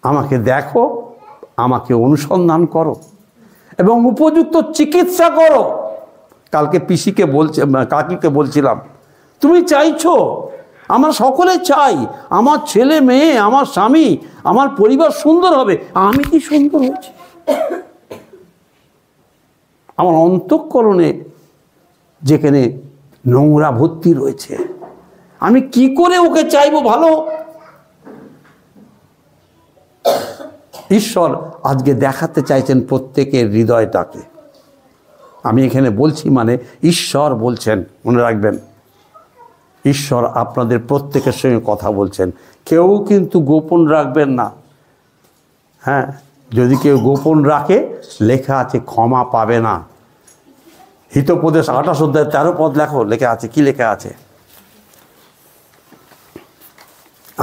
S2: আমাকে দেখো, আমাকে অনুসন্ধান করো এবং উপযুক্ত চিকিৎসা করো। কালকে কাকিকে বলছিলাম, তুমি চাইছো, আমরা সকলে চাই আমার ছেলে মেয়ে, আমার স্বামী, আমার পরিবার সুন্দর হবে। আমি কি সুন্দর হয়েছি? আমার অন্তঃকরণে যেখানে নোংরা ভর্তি রয়েছে, আমি কি করে ওকে চাইবো ভালো? ঈশ্বর আজকে দেখাতে চাইছেন প্রত্যেকের হৃদয়টাকে। আমি এখানে বলছি মানে ঈশ্বর বলছেন, মনে রাখবেন, ঈশ্বর আপনাদের প্রত্যেকের সঙ্গে কথা বলছেন। কেউ কিন্তু গোপন রাখবেন না। হ্যাঁ, যদি কেউ গোপন রাখে, লেখা আছে ক্ষমা পাবে না। হিতোপদেশ 28 অধ্যায় 13 পদ লেখা আছে। কি লেখা আছে?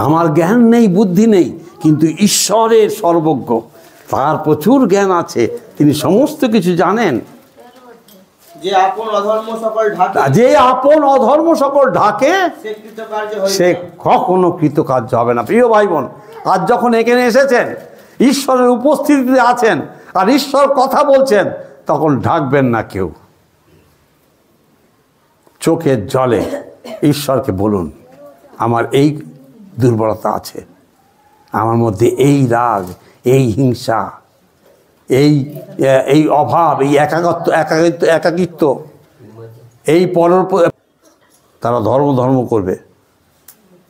S2: আমার জ্ঞান নেই, বুদ্ধি নেই, কিন্তু ঈশ্বরের সর্বজ্ঞ, তার প্রচুর জ্ঞান আছে, তিনি সমস্ত কিছু জানেন।
S3: যে আপন অধর্ম সকল ঢাকে
S2: সে কখনো কৃতকার্য হবে না। প্রিয় ভাই বোন, আজ যখন এখানে এসেছেন, ঈশ্বরের উপস্থিতিতে আছেন আর ঈশ্বর কথা বলছেন, তখন ঢাকবেন না কেউ। চোখের জলে ঈশ্বরকে বলুন, আমার এই দুর্বলতা আছে, আমার মধ্যে এই রাগ, এই হিংসা, এই অভাব, এই একাকিত্ব, এই তারা ধর্ম করবে,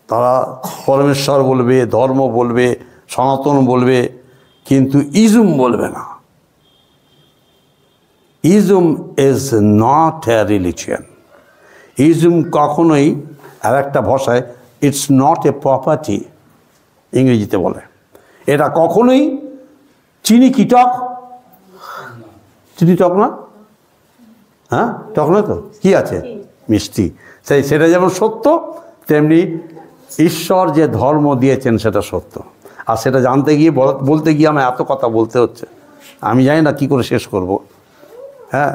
S2: তারা পরমেশ্বর বলবে, ধর্ম বলবে, সনাতন বলবে, কিন্তু ইজম বলবে না। Ism is not a religion. Ism কখনোই, আর একটা ভাষায়, ইটস নট এ প্রপার্টি, ইংরেজিতে বলে। এটা কখনোই চিনি কি টক? চিনি টক না? হ্যাঁ, টক না তো? কি আছে? মিষ্টি। সেটা যেমন সত্য, তেমনি ঈশ্বর যে ধর্ম দিয়েছেন সেটা সত্য। আর সেটা জানতে গিয়ে, বলতে গিয়ে আমার এত কথা বলতে হচ্ছে, আমি জানি না কী করে শেষ করব। হ্যাঁ,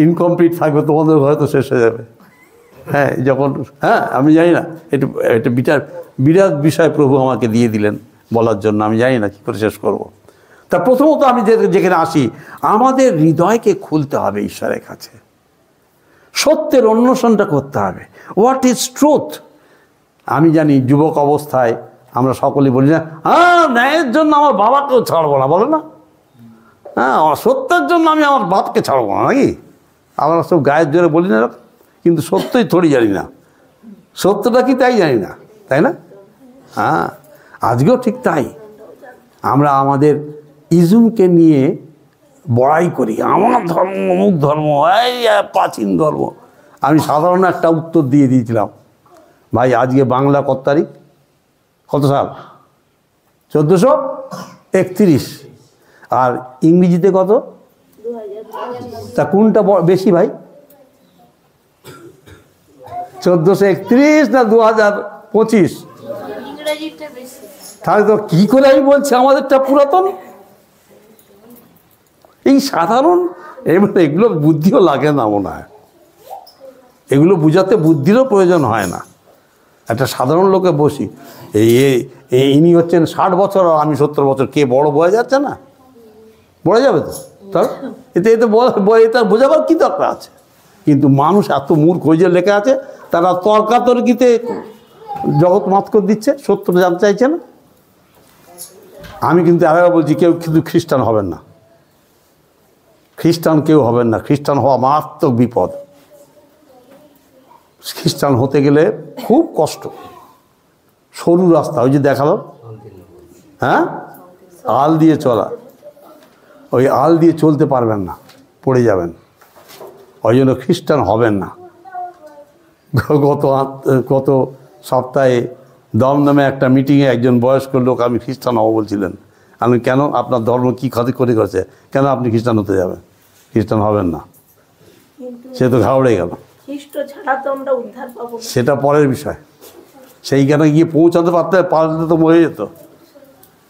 S2: ইনকমপ্লিট থাকবে, তোমাদের হয়তো শেষ হয়ে যাবে। হ্যাঁ, যখন, হ্যাঁ, আমি জানি না, এটা বিরাট বিষয় প্রভু আমাকে দিয়ে দিলেন বলার জন্য। আমি জানি না কী করে শেষ করব। তা প্রথমত আমি যেখানে আসি, আমাদের হৃদয়কে খুলতে হবে ঈশ্বরের কাছে, সত্যের অন্বেষণটা করতে হবে। What is truth? আমি জানি যুবক অবস্থায় আমরা সকলেই বলি না, হ্যাঁ, ন্যায়ের জন্য আমার বাবাকেও ছাড়বো না, বলে না? হ্যাঁ, সত্যের জন্য আমি আমার বাপকে ছাড়বো না, নাকি? আমরা সব গায়ের জোরে বলি না, কিন্তু সত্যই থোড়ি জানি না। সত্যটা কি তাই জানি না, তাই না? হ্যাঁ, আজকেও ঠিক তাই। আমরা আমাদের ইজমকে নিয়ে বড়াই করি, আমার ধর্ম, অমুক ধর্ম, এই প্রাচীন ধর্ম। আমি সাধারণ একটা উত্তর দিয়ে দিয়েছিলাম, ভাই আজকে বাংলা কত তারিখ, কত সাল? 1431। আর ইংরেজিতে কত? তা কোনটা বেশি ভাই? 1431 না 2025?
S1: ইংরেজিটা বেশি।
S2: তাহলে তো কী করে আমি বলছি আমাদেরটা পুরাতন? এই সাধারণ, এগুলো বুদ্ধিও লাগে না মনে হয়, এগুলো বুঝাতে বুদ্ধিরও প্রয়োজন হয় না। একটা সাধারণ লোকে বসি, ইনি হচ্ছেন 60 বছর আর আমি 70 বছর, কে বড় বোঝা যাচ্ছে না? বোঝা যাবে তো, তার এতে বোঝাবার কী দরকার আছে? কিন্তু মানুষ এত মূর্খ, ওই যে লেখা আছে, তারা তর্কাতর্কিতে জগৎ মাত করে দিচ্ছে, সত্যটা জানতে চাইছে না। আমি কিন্তু আরেকবার বলছি, কেউ কিন্তু খ্রিস্টান হবেন না, খ্রিস্টান কেউ হবেন না। খ্রিস্টান হওয়া মারাত্মক বিপদ। খ্রিস্টান হতে গেলে খুব কষ্ট, সরু রাস্তা, ওই যে দেখালো, হ্যাঁ, আল দিয়ে চলা, ওই আল দিয়ে চলতে পারবেন না, পড়ে যাবেন। ওই জন্য খ্রিস্টান হবেন না। গত সপ্তাহে দমদমে একটা মিটিংয়ে একজন বয়স্ক লোক আমি খ্রিস্টান হব বলছিলেন। আমি কেন, আপনার ধর্ম কী ক্ষতি করেছে, কেন আপনি খ্রিস্টান হতে যাবেন? খ্রিস্টান হবেন না। সে তো ঘাবড়ে গেল।
S5: খ্রিস্ট ছাড়া তো আমরা উদ্ধার পাবো না।
S2: সেটা পরের বিষয়। সেইখানে গিয়ে পৌঁছাতে পারলে তো হয়ে যেত।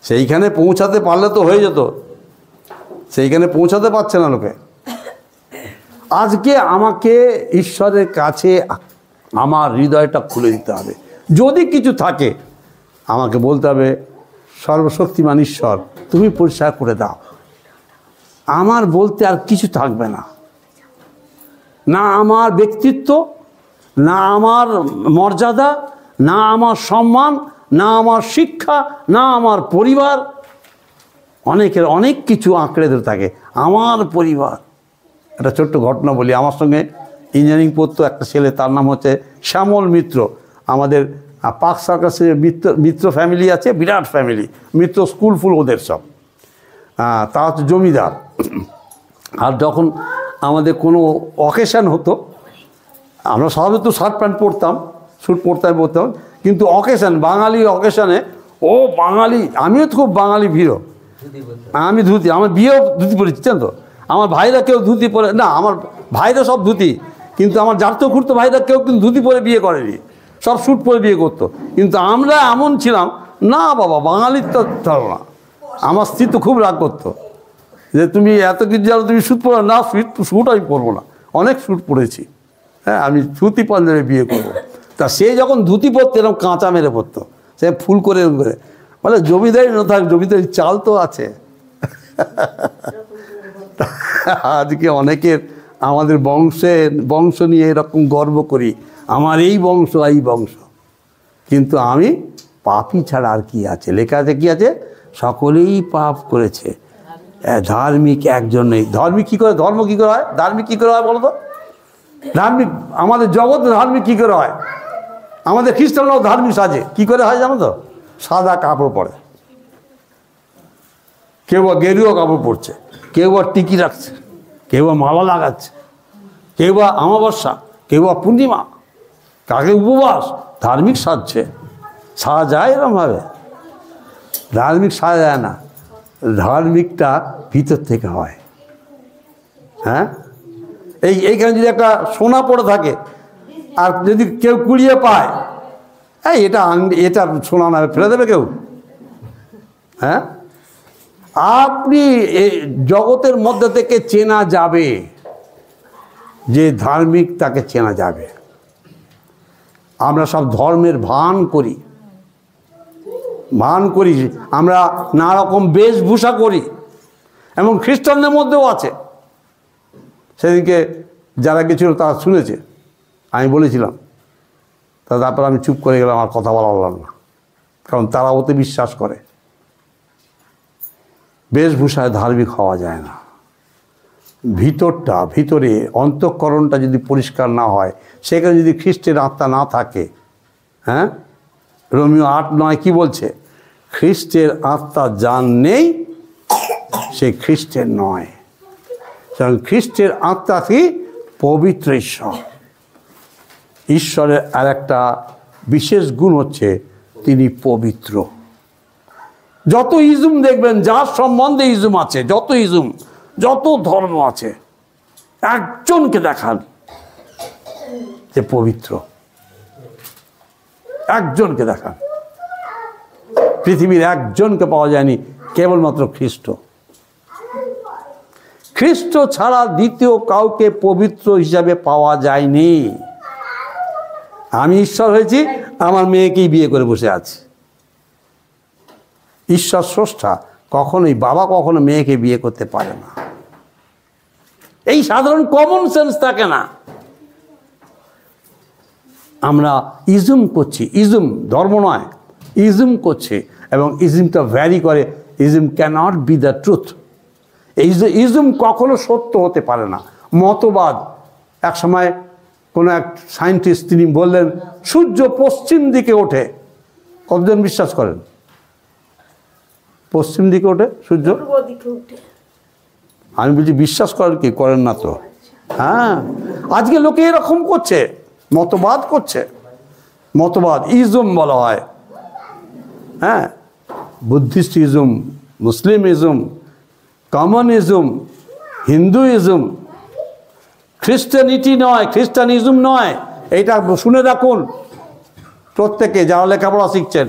S2: সেইখানে পৌঁছাতে পারলে তো হয়ে যেত। সেইখানে পৌঁছাতে পারছে না লোকে। আজকে আমাকে ঈশ্বরের কাছে আমার হৃদয়টা খুলে দিতে হবে। যদি কিছু থাকে আমাকে বলতে হবে, সর্বশক্তিমান ঈশ্বর তুমি পরিষ্কার করে দাও। আমার বলতে আর কিছু থাকবে না, না আমার ব্যক্তিত্ব, না আমার মর্যাদা, না আমার সম্মান, না আমার শিক্ষা, না আমার পরিবার। অনেকের অনেক কিছু আঁকড়ে ধরে থাকে। আমার পরিবার, একটা ছোট্ট ঘটনা বলি। আমার সঙ্গে ইঞ্জিনিয়ারিং পড়তো একটা ছেলে, তার নাম হচ্ছে শ্যামল মিত্র। আমাদের পার্ক সার্কাসের মিত্র ফ্যামিলি আছে, বিরাট ফ্যামিলি, মিত্র স্কুল ফুল ওদের সব। তা হচ্ছে জমিদার। আর যখন আমাদের কোনো অকেশান হতো, আমরা সাধারণত শার্ট প্যান্ট পরতাম, স্যুট পরতাম, কিন্তু অকেশান, বাঙালি অকেশানে, ও বাঙালি, আমিও তো খুব বাঙালি ভিড়। আমি ধুতি, আমার বিয়েও ধুতি পরেছি, জান তো। আমার ভাইরা কেউ ধুতি পরে না, আমার ভাইরা সব ধুতি, কিন্তু আমার জারতো খুঁড়তো ভাইরা কেউ কিন্তু ধুতি পরে বিয়ে করেনি, সব স্যুট পরে বিয়ে করতো। কিন্তু আমরা এমন ছিলাম, না বাবা বাঙালির তো ধরো না। আমার স্ত্রী তো খুব রাগ করতো যে তুমি এত কিছু জানো, তুমি স্যুট পরো না। স্যুট আমি পরবো না, অনেক স্যুট পরেছি, হ্যাঁ, আমি ধুতি পাঞ্জাবি বিয়ে করবো। তা সে যখন ধুতি পরতো এরকম কাঁচা মেরে পরতো, সে ফুল করে বলে জমিদারি না থাক, জমিদারি চাল তো আছে। আজকে অনেকের আমাদের বংশ নিয়ে এরকম গর্ব করি, আমার এই বংশ এই বংশ। কিন্তু আমি পাপী ছাড়া আর কি আছে? লেখা আছে কি আছে? সকলেই পাপ করেছে, ধার্মিক একজন নেই। ধার্মিক কী করে, ধর্ম কী করে হয়, ধার্মিক কী করে হয় বলো তো? ধার্মিক আমাদের জগৎ ধার্মিক কী করে হয়? আমাদের খ্রিস্টানরাও ধার্মিক সাজে, কী করে হয় জানো তো? সাদা কাপড় পরে, কেউ বা গেরুয়া কাপড় পরছে, কেউ বা টিকি রাখছে, কেউ বা মালা লাগাচ্ছে, কেউ বা অমাবস্যা, কেউ বা পূর্ণিমা, কাকে উপবাস, ধার্মিক সাজছে। সাজা যায় এরমভাবে? ধার্মিক সাজা যায় না, ধার্মিকটা ভিতর থেকে হয়। হ্যাঁ, এইখানে যদি একটা সোনা পড়ে থাকে আর যদি কেউ কুড়িয়ে পায়, এটা সোনা না, ফেলে দেবে কেউ? হ্যাঁ, আপনি এই জগতের মধ্যে থেকে চেনা যাবে, যে ধার্মিক তাকে চেনা যাবে। আমরা সব ধর্মের ভান করি, আমরা নানা রকম বেশভূষা করি, এবং খ্রিস্টানদের মধ্যেও আছে। সেদিনকে যারা গেছিল তারা শুনেছে, আমি বলেছিলাম, তারপর আমি চুপ করে গেলাম, আর কথা বলা হলাম না, কারণ তারা ওতে বিশ্বাস করে। বেশভূষায় ধার্মিক হওয়া যায় না। ভিতরে অন্তঃকরণটা যদি পরিষ্কার না হয়, সেখানে যদি খ্রিস্টের আত্মা না থাকে, হ্যাঁ, রোমিও 8:9 কি বলছে? খ্রিস্টের আত্মা যার নেই সে খ্রিস্টের নয়। খ্রিস্টের আত্মা কি? পবিত্র ঈশ্বর। ঈশ্বরের আর একটা বিশেষ গুণ হচ্ছে তিনি পবিত্র। যত ইজম দেখবেন, যার সম্বন্ধে ইজম আছে, যত ধর্ম আছে, একজনকে দেখান যে পবিত্র, একজনকে দেখান। পৃথিবীর একজনকে পাওয়া যায়নি, কেবলমাত্র খ্রিস্ট ছাড়া দ্বিতীয় কাউকে পবিত্র হিসাবে পাওয়া যায়নি। আমি ঈশ্বর হয়েছি, আমার মেয়েকেই বিয়ে করে বসে আছি। ঈশ্বর স্রষ্টা, কখনোই বাবা কখনো মেয়েকে বিয়ে করতে পারে না। এই সাধারণ কমন সেন্স থাকে না। আমরা ইজম করছি, ইজম ধর্ম নয়, ইজম করছে, এবং ইজমটা ভ্যারি করে। Ism cannot be the truth. Ism কখনো সত্য হতে পারে না। মতবাদ, এক সময় কোনো এক সায়েন্টিস্ট তিনি বললেন সূর্য পশ্চিম দিকে ওঠে। কতজন বিশ্বাস করেন পশ্চিম দিকে ওঠে সূর্য? আমি বলছি বিশ্বাস করেন কি, করেন না তো? হ্যাঁ, আজকে লোকে এরকম করছে, মতবাদ করছে, মতবাদ ইজম বলা হয়। হ্যাঁ, বুদ্ধিস্ট ইজম, মুসলিম ইজম, কমিউনিজম, হিন্দুইজম, খ্রিস্টানিটি নয়, খ্রিস্টানিজম নয়। এইটা শুনে রাখুন প্রত্যেকে যারা লেখাপড়া শিখছেন।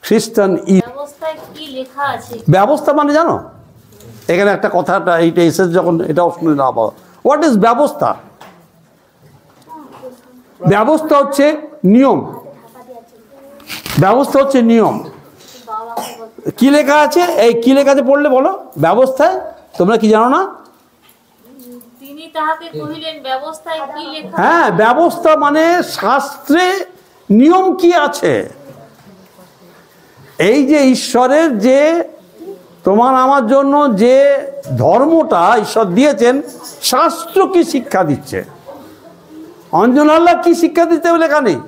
S2: খ্রিস্টান
S1: ব্যবস্থায় কি লেখা আছে?
S2: ব্যবস্থা মানে জানো, এখানে একটা কথাটা এইটা এসেছে যখন, এটাও শুনে না পাবো। হোয়াট ইজ ব্যবস্থা? ব্যবস্থা হচ্ছে নিয়ম, ব্যবস্থা হচ্ছে নিয়ম। কি লেখা আছে? এই কি লেখা আছে পড়লে বলো। ব্যবস্থায় তোমরা কি জানো না?
S1: তিনি তাহাকে কহিলেন, ব্যবস্থায় কি লেখা?
S2: হ্যাঁ, ব্যবস্থা মানে শাস্ত্রে নিয়ম কি আছে। এই যে ঈশ্বরের যে তোমার আমার জন্য যে ধর্মটা ঈশ্বর দিয়েছেন, শাস্ত্র কি শিক্ষা দিচ্ছে? অঞ্জন আল্লাহ কি শিক্ষা দিতে লেখা নেই,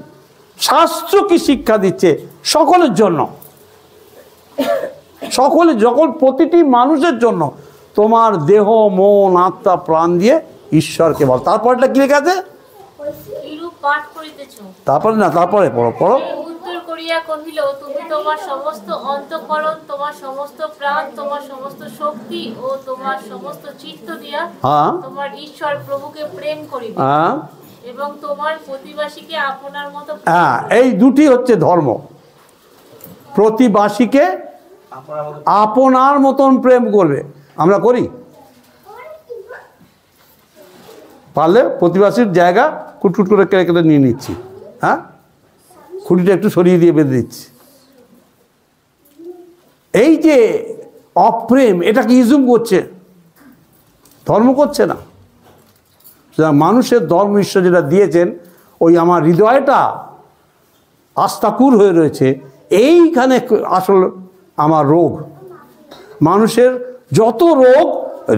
S2: শাস্ত্র কি শিক্ষা দিচ্ছে সকলের জন্য, সকলে, যখন প্রতিটি মানুষের জন্য তোমার দেহ মন আত্মা প্রাণ দিয়ে ঈশ্বরকে বল। তারপরটা কি লেখা আছে?
S1: কিরূপ পাঠ করিতেছ?
S2: তারপরে না, তারপরে পড়ো পড়ো।
S1: সে উত্তর করিয়া কহিল, তুমি তোমার সমস্ত অন্তঃকরণ, তোমার সমস্ত প্রাণ, তোমার সমস্ত শক্তি ও তোমার সমস্ত চিত্ত দিয়া
S2: হ্যাঁ
S1: তোমার ঈশ্বর প্রভুকে প্রেম করিবে
S2: হ্যাঁ
S1: এবং তোমার প্রতিবাসীকে আপনার মতো
S2: হ্যাঁ, এই দুটি হচ্ছে ধর্ম। প্রতিবাসীকে আপনার মতন প্রেম করবে। আমরা করি? পারলে প্রতিবাসীর জায়গা কুটকুট করে কেটে কেটে নিয়ে নিচ্ছি। হ্যাঁ, খুঁটিটা একটু সরিয়ে দিয়ে বেঁধে দিচ্ছি। এই যে অপ্রেম, এটাকে ইজুম করছে, ধর্ম করছে না। মানুষের ধর্ম ঈশ্বর যেটা দিয়েছেন, ওই আমার হৃদয়টা আস্তাকুর হয়ে রয়েছে, এইখানে আসল আমার রোগ। মানুষের যত রোগ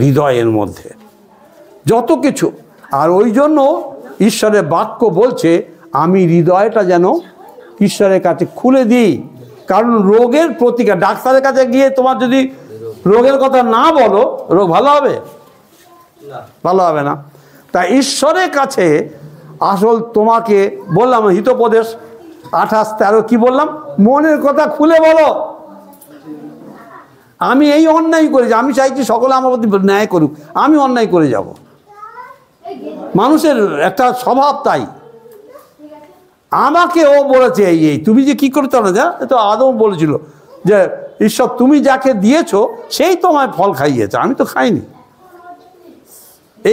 S2: হৃদয়ের মধ্যে, যত কিছু। আর ওই জন্য ঈশ্বরের বাক্য বলছে আমি হৃদয়টা যেন ঈশ্বরের কাছে খুলে দিই। কারণ রোগের প্রতিকার, ডাক্তারের কাছে গিয়ে তোমার যদি রোগের কথা না বলো, রোগ ভালো হবে? ভালো হবে না। তা ঈশ্বরের কাছে আসল তোমাকে বললাম হিতোপদেশ 28:13 কি বললাম? মনের কথা খুলে বলো। আমি এই অন্যায় করেছি, আমি চাইছি সকলে আমার প্রতি ন্যায় করুক, আমি অন্যায় করে যাব। মানুষের একটা স্বভাব তাই। আমাকে ও বলেছে এই তুমি যে কি করতে না, যা তো আদম বলেছিল যে ঈশ্বর তুমি যাকে দিয়েছো সেই তোমায় ফল খাইয়েছে, আমি তো খাইনি।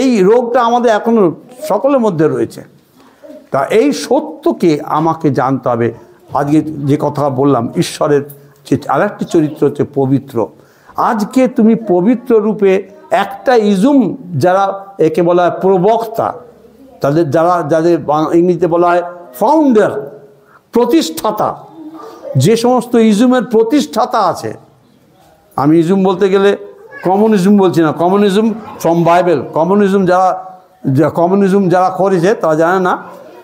S2: এই রোগটা আমাদের এখনো সকলের মধ্যে রয়েছে। তা এই সত্যকে আমাকে জানতে হবে। আজকে যে কথা বললাম, ঈশ্বরের যে আরেকটি চরিত্র হচ্ছে পবিত্র। আজকে তুমি পবিত্র রূপে একটা ইজুম, যারা একে বলা হয় প্রবক্তা, যাদের ইংরেজিতে বলা হয় ফাউন্ডার, প্রতিষ্ঠাতা, যে সমস্ত ইজুমের প্রতিষ্ঠাতা আছে। আমি ইজুম বলতে গেলে কমিউনিজম বলছি না, কমিউনিজম ফ্রম বাইবেল। কমিউনিজম যারা করেছে তারা জানে না,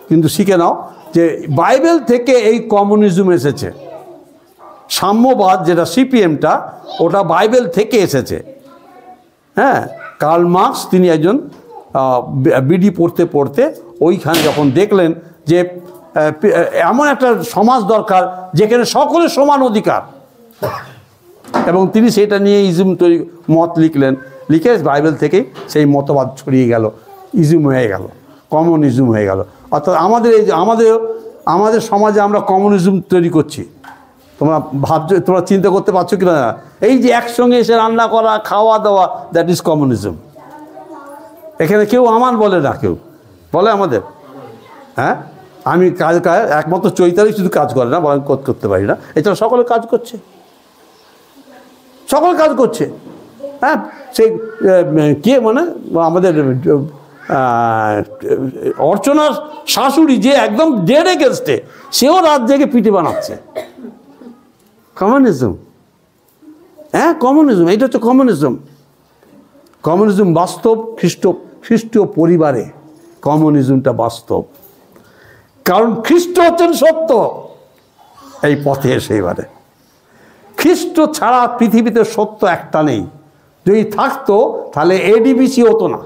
S2: কিন্তু শিখে নাও যে বাইবেল থেকে এই কমিউনিজম এসেছে। সাম্যবাদ যেটা সিপিএমটা, ওটা বাইবেল থেকে এসেছে। হ্যাঁ, কার্ল মার্কস তিনি একজন বিডি পড়তে পড়তে ওইখানে যখন দেখলেন যে এমন একটা সমাজ দরকার যেখানে সকলের সমান অধিকার, এবং তিনি সেটা নিয়ে ইজুম তৈরি মত লিখলেন। লিখে বাইবেল থেকে সেই মতবাদ ছড়িয়ে গেল, ইজুম হয়ে গেল, কমিউনিজম হয়ে গেল। অর্থাৎ আমাদের সমাজে আমরা কমিউনিজম তৈরি করছি। তোমরা ভাবছো, তোমরা চিন্তা করতে পারছো কি না? এই যে একসঙ্গে এসে রান্না করা, খাওয়া দাওয়া, দ্যাট ইজ কমিউনিজম। এখানে কেউ আমার বলে না, কেউ বলে আমাদের। হ্যাঁ, আমি একমাত্র চৈতালি শুধু কাজ করে না, বরং করতে পারি না, এছাড়া সকলে কাজ করছে, সকল কাজ করছে। হ্যাঁ, সেই কে মানে আমাদের অর্চনার শাশুড়ি যে একদম ডেড এগেনস্টে, সেও রাত জেগে পিঠে বানাচ্ছে। কমিউনিজম, হ্যাঁ কমিউনিজম, এইটা হচ্ছে কমিউনিজম। কমিউনিজম বাস্তব। খ্রিস্টীয় পরিবারে কমিউনিজমটা বাস্তব, কারণ খ্রিস্ট হচ্ছেন সত্য। এই পথে এসে এবারে খ্রিস্ট ছাড়া পৃথিবীতে সত্য একটা নেই। যদি থাকতো তাহলে এডিবিসি হতো না,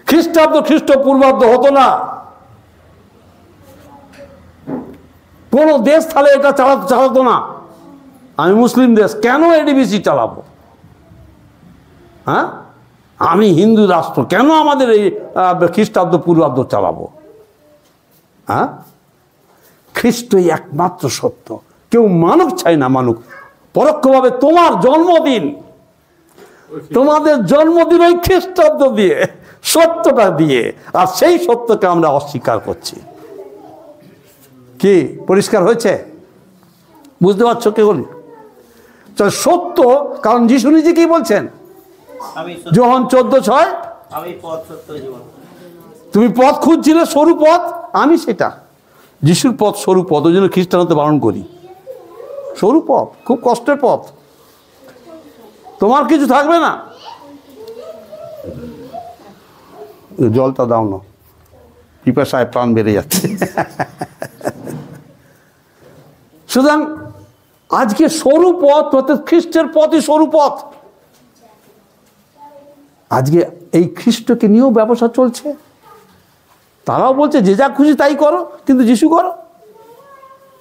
S2: খ্রিস্টপূর্বাব্দ হতো না, কোন দেশ তাহলে এটা চালাতো না। আমি মুসলিম দেশ, কেন এডিবিসি চালাবো? হ্যাঁ, আমি হিন্দু রাষ্ট্র, কেন আমাদের এই খ্রিস্টাব্দ চালাবো? হ্যাঁ, খ্রিস্টই একমাত্র সত্য, কেউ মানুক চাই না, মানুক। পরোক্ষভাবে তোমার জন্মদিন, তোমাদের জন্মদিন ওই খ্রিস্টাব্দ দিয়ে, সত্যটা দিয়ে, আর সেই সত্যকে আমরা অস্বীকার করছি। কি পরিষ্কার হয়েছে? বুঝতে পারছো কে বলি? সত্য, কারণ যিশু নিজে কি বলছেন? যোহান 14:6,
S3: আমি পথ সত্য জীবন।
S2: তুমি পথ খুঁজছিলে, সরু পথ, আমি সেটা। যিশুর পথ সরু পথ, ওই জন্য খ্রিস্টান হতে বারণ করি। সরু পথ, খুব কষ্টের পথ, তোমার কিছু থাকবে না। জলটা দাও না, পিপাসায় প্রাণ বেড়ে যাচ্ছে। সুতরাং আজকে সরু পথ, অর্থাৎ খ্রিস্টের পথই সরু পথ। আজকে এই খ্রিস্টকে নিয়েও ব্যবসা চলছে। তারাও বলছে যে যা খুশি তাই করো, কিন্তু যিশু করো,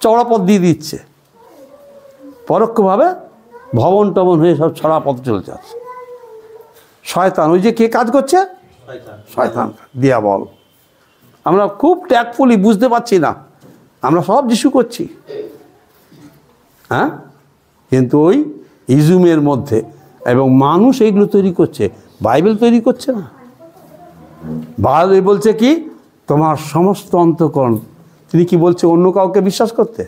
S2: চওড়া পথ দিয়ে দিচ্ছে। পরোক্ষভাবে ভবন টবন হয়ে সব ছড়া পথ চলছে। শয়তান, ওই যে কে কাজ করছে? শয়তান, দিয়া বল। আমরা খুব ট্যাগফুলি বুঝতে পারছি না, আমরা সব যিশু করছি। হ্যাঁ, কিন্তু ওই ইজুমের মধ্যে, এবং মানুষ এইগুলো তৈরি করছে, বাইবেল তৈরি করছে না। বাইবেল বলছে কি? তোমার সমস্ত অন্তঃকরণ। তিনি কি বলছে? অন্য কাউকে বিশ্বাস করতে,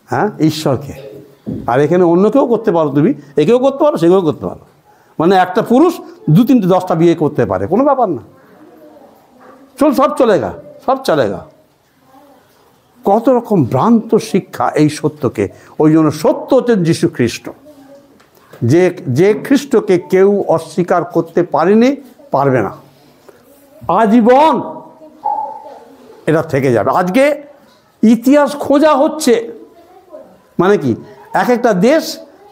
S2: হ্যাঁ, ঈশ্বরকে। আর এখানে অন্য কেউ করতে পারো, তুমি একেও করতে পারো, সেকেও করতে পারো। মানে একটা পুরুষ 2-3 10টা বিয়ে করতে পারে, কোনো ব্যাপার না, সব চলেগা, সব চলেগা। কত রকম ভ্রান্ত শিক্ষা এই সত্যকে। ওই জন্য সত্য হচ্ছেন যীশু খ্রিস্ট, যে খ্রিস্টকে কেউ অস্বীকার করতে পারেনি, পারবে না, আজীবন এটা থেকে যাবে। আজকে ইতিহাস খোঁজা হচ্ছে, মানে কি, এক একটা দেশ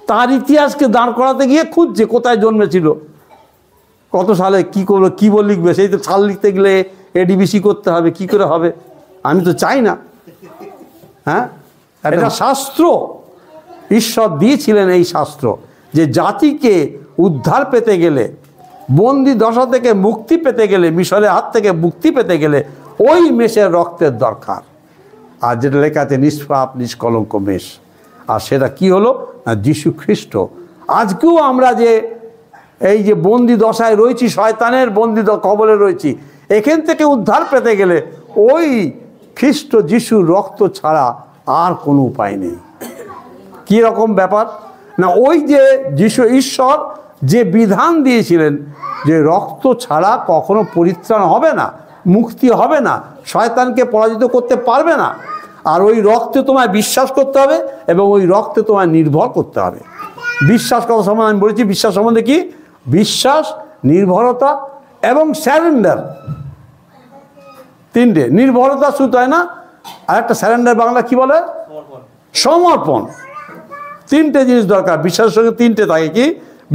S2: তার ইতিহাসকে দাঁড় করাতে গিয়ে খুঁজছে কোথায় জন্মেছিল, কত সালে কি করলো, কী বল লিখবে। সেই তো সাল লিখতে গেলে এডিবিসি করতে হবে, কি করে হবে? আমি তো চাই না। হ্যাঁ, এটা শাস্ত্র, ঈশ্বর দিয়েছিলেন এই শাস্ত্র, যে জাতিকে উদ্ধার পেতে গেলে, বন্দি দশা থেকে মুক্তি পেতে গেলে, মিশরের হাত থেকে মুক্তি পেতে গেলে ওই মেষের রক্তের দরকার। আর যেটা লেখা আছে নিষ্পাপ নিষ্কলঙ্ক মেষ, আর সেটা কি হলো না, যীশু খ্রিস্ট। আজকেও আমরা যে এই যে বন্দি দশায় রয়েছি, শয়তানের বন্দি কবলে রয়েছি, এখান থেকে উদ্ধার পেতে গেলে ওই খ্রিস্ট যিশুর রক্ত ছাড়া আর কোনো উপায় নেই। কী রকম ব্যাপার না, ওই যে যিশু ঈশ্বর যে বিধান দিয়েছিলেন যে রক্ত ছাড়া কখনো পরিত্রাণ হবে না, মুক্তি হবে না, শয়তানকে পরাজিত করতে পারবে না। আর ওই রক্তে তোমায় বিশ্বাস করতে হবে, এবং ওই রক্তে তোমায় নির্ভর করতে হবে। বিশ্বাস কথা সম্বন্ধে আমি বলেছি, বিশ্বাস সম্বন্ধে কি? বিশ্বাস, নির্ভরতা এবং স্যারেন্ডার। 3টে, নির্ভরতা শুধু হয় না, আর একটা স্যারেন্ডার, বাংলা কি বলে? সমর্পণ। 3টে জিনিস দরকার। বিশ্বাসের সঙ্গে 3টে থাকে। কি?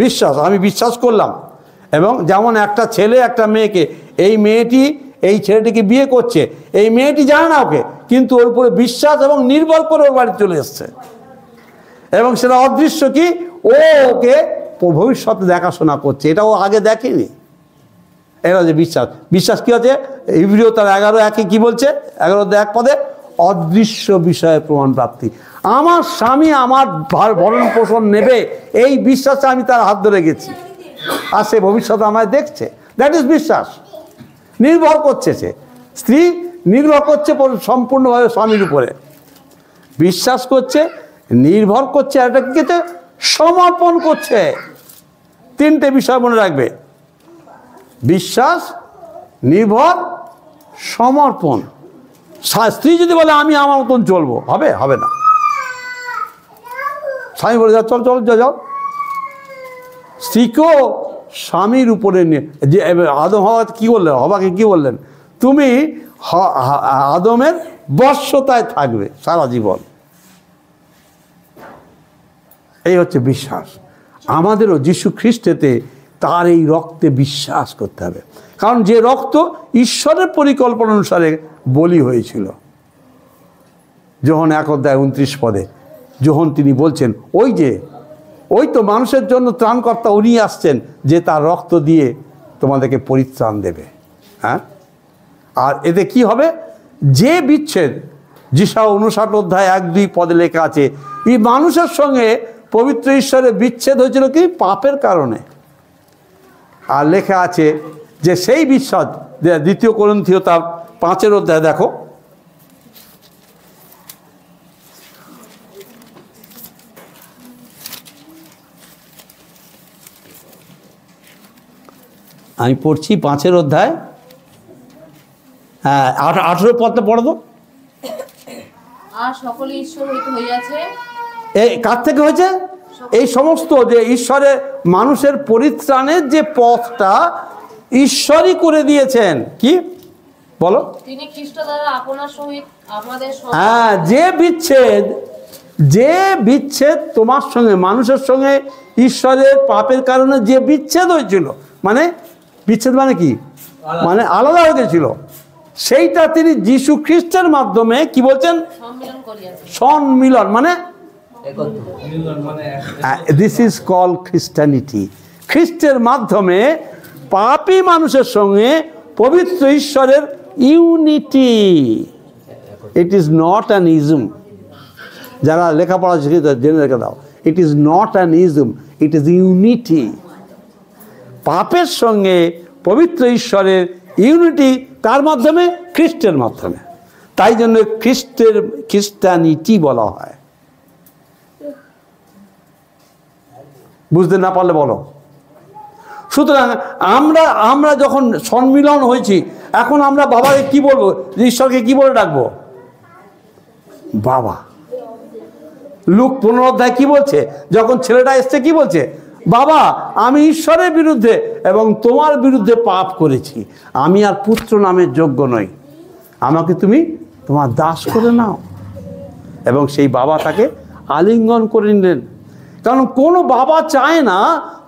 S2: বিশ্বাস, আমি বিশ্বাস করলাম। এবং যেমন একটা ছেলে একটা মেয়েকে, এই মেয়েটি এই ছেলেটিকে বিয়ে করছে, এই মেয়েটি জানে না ওকে, কিন্তু ওর উপরে বিশ্বাস এবং নির্ভর করে ওর বাড়ি চলে এসছে, এবং সেটা অদৃশ্য কি, ও ওকে ভবিষ্যতে দেখাশোনা করছে, এটা ও আগে দেখেনি। এটা যে বিশ্বাস। বিশ্বাস কি আছে? ইব্রিয় তার 11:1 কি বলছে? 11:1 পদে অদৃশ্য বিষয়ে প্রমাণ প্রাপ্তি। আমার স্বামী আমার ভরণ পোষণ নেবে, এই বিশ্বাসে আমি তার হাত ধরে গেছি, আর সে ভবিষ্যতে আমায় দেখছে। দ্যাট ইজ বিশ্বাস। নির্ভর করছে, সে স্ত্রী নির্ভর করছে সম্পূর্ণভাবে স্বামীর উপরে, বিশ্বাস করছে, নির্ভর করছে, আর এটা কি সমর্পণ করছে। 3টে বিষয় মনে রাখবে: বিশ্বাস, নির্ভর, সমর্পণ। স্ত্রী যদি বলে আমি আমার মতন চলবো, হবে? হবে না। স্বামী বলে যাও, চল চল যাও। স্ত্রীকেও স্বামীর উপরে নিয়ে, যে আদম হওয়া কি বললেন, হবাকে কি বললেন? তুমি আদমের বশ্যতায় থাকবে সারা জীবন। এই হচ্ছে বিশ্বাস। আমাদেরও যীশু খ্রিস্টেতে তার এই রক্তে বিশ্বাস করতে হবে, কারণ যে রক্ত ঈশ্বরের পরিকল্পনা অনুসারে বলি হয়েছিল। যোহন 1:29 যখন তিনি বলছেন ওই তো মানুষের জন্য ত্রাণকর্তা উনি আসছেন, যে তার রক্ত দিয়ে তোমাদেরকে পরিত্রাণ দেবে। হ্যাঁ, আর এতে কি হবে? যে বিচ্ছেদ, যিশা 59:1-2 লেখা আছে, এই মানুষের সঙ্গে পবিত্র ঈশ্বরের বিচ্ছেদ হয়েছিল কি? পাপের কারণে। আর লেখা আছে যে সেই বিচ্ছেদ 2 কোরিন্থীয় 5 দেখো, আমি পড়ছি 5 হ্যাঁ 18 পড়ো তো।
S1: আর সকলে ঈশ্বর হইতে হইয়াছে।
S2: এই কার থেকে হয়েছে? এই সমস্ত যে ঈশ্বরের মানুষের পরিত্রাণের যে পথটা ঈশ্বরই করে দিয়েছেন। কি বলো?
S1: তিনি খ্রিস্ট দ্বারা আপনার সহিত আমাদের
S2: হ্যাঁ, যে বিচ্ছেদ তোমার সঙ্গে, মানুষের সঙ্গে ঈশ্বরের পাপের কারণে যে বিচ্ছেদ হয়েছিল, মানে বিচ্ছেদ মানে কি? মানে আলাদা হয়ে গেছিল, সেইটা তিনি যীশু খ্রিস্টের মাধ্যমে কি বলছেন?
S1: সম্মিলন করিয়াছেন।
S2: সম্মিলন মানে দিস ইজ কল খ্রিস্টানিটি। খ্রিস্টের মাধ্যমে পাপী মানুষের সঙ্গে পবিত্র ঈশ্বরের unity. It is not an ism. যারা লেখাপড়া শিখে জেনে রেখে দাও, it is not an ism, it is unity. পাপের সঙ্গে পবিত্র ঈশ্বরের ইউনিটি তার মাধ্যমে, খ্রিস্টের মাধ্যমে। তাই জন্য খ্রিস্টানিটি বলা হয়। বুঝতে না পারলে বলো। সুতরাং আমরা যখন সম্মিলন হয়েছি, এখন আমরা বাবাকে কি বলবো? ঈশ্বরকে কি বলে ডাকবো? বাবা। লুক 15 কি বলছে? যখন ছেলেটা এসছে কি বলছে? বাবা, আমি ঈশ্বরের বিরুদ্ধে এবং তোমার বিরুদ্ধে পাপ করেছি, আমি আর পুত্র নামের যোগ্য নই, আমাকে তুমি তোমার দাস করে নাও। এবং সেই বাবা তাকে আলিঙ্গন করে নিলেন। কারণ কোনো বাবা চায় না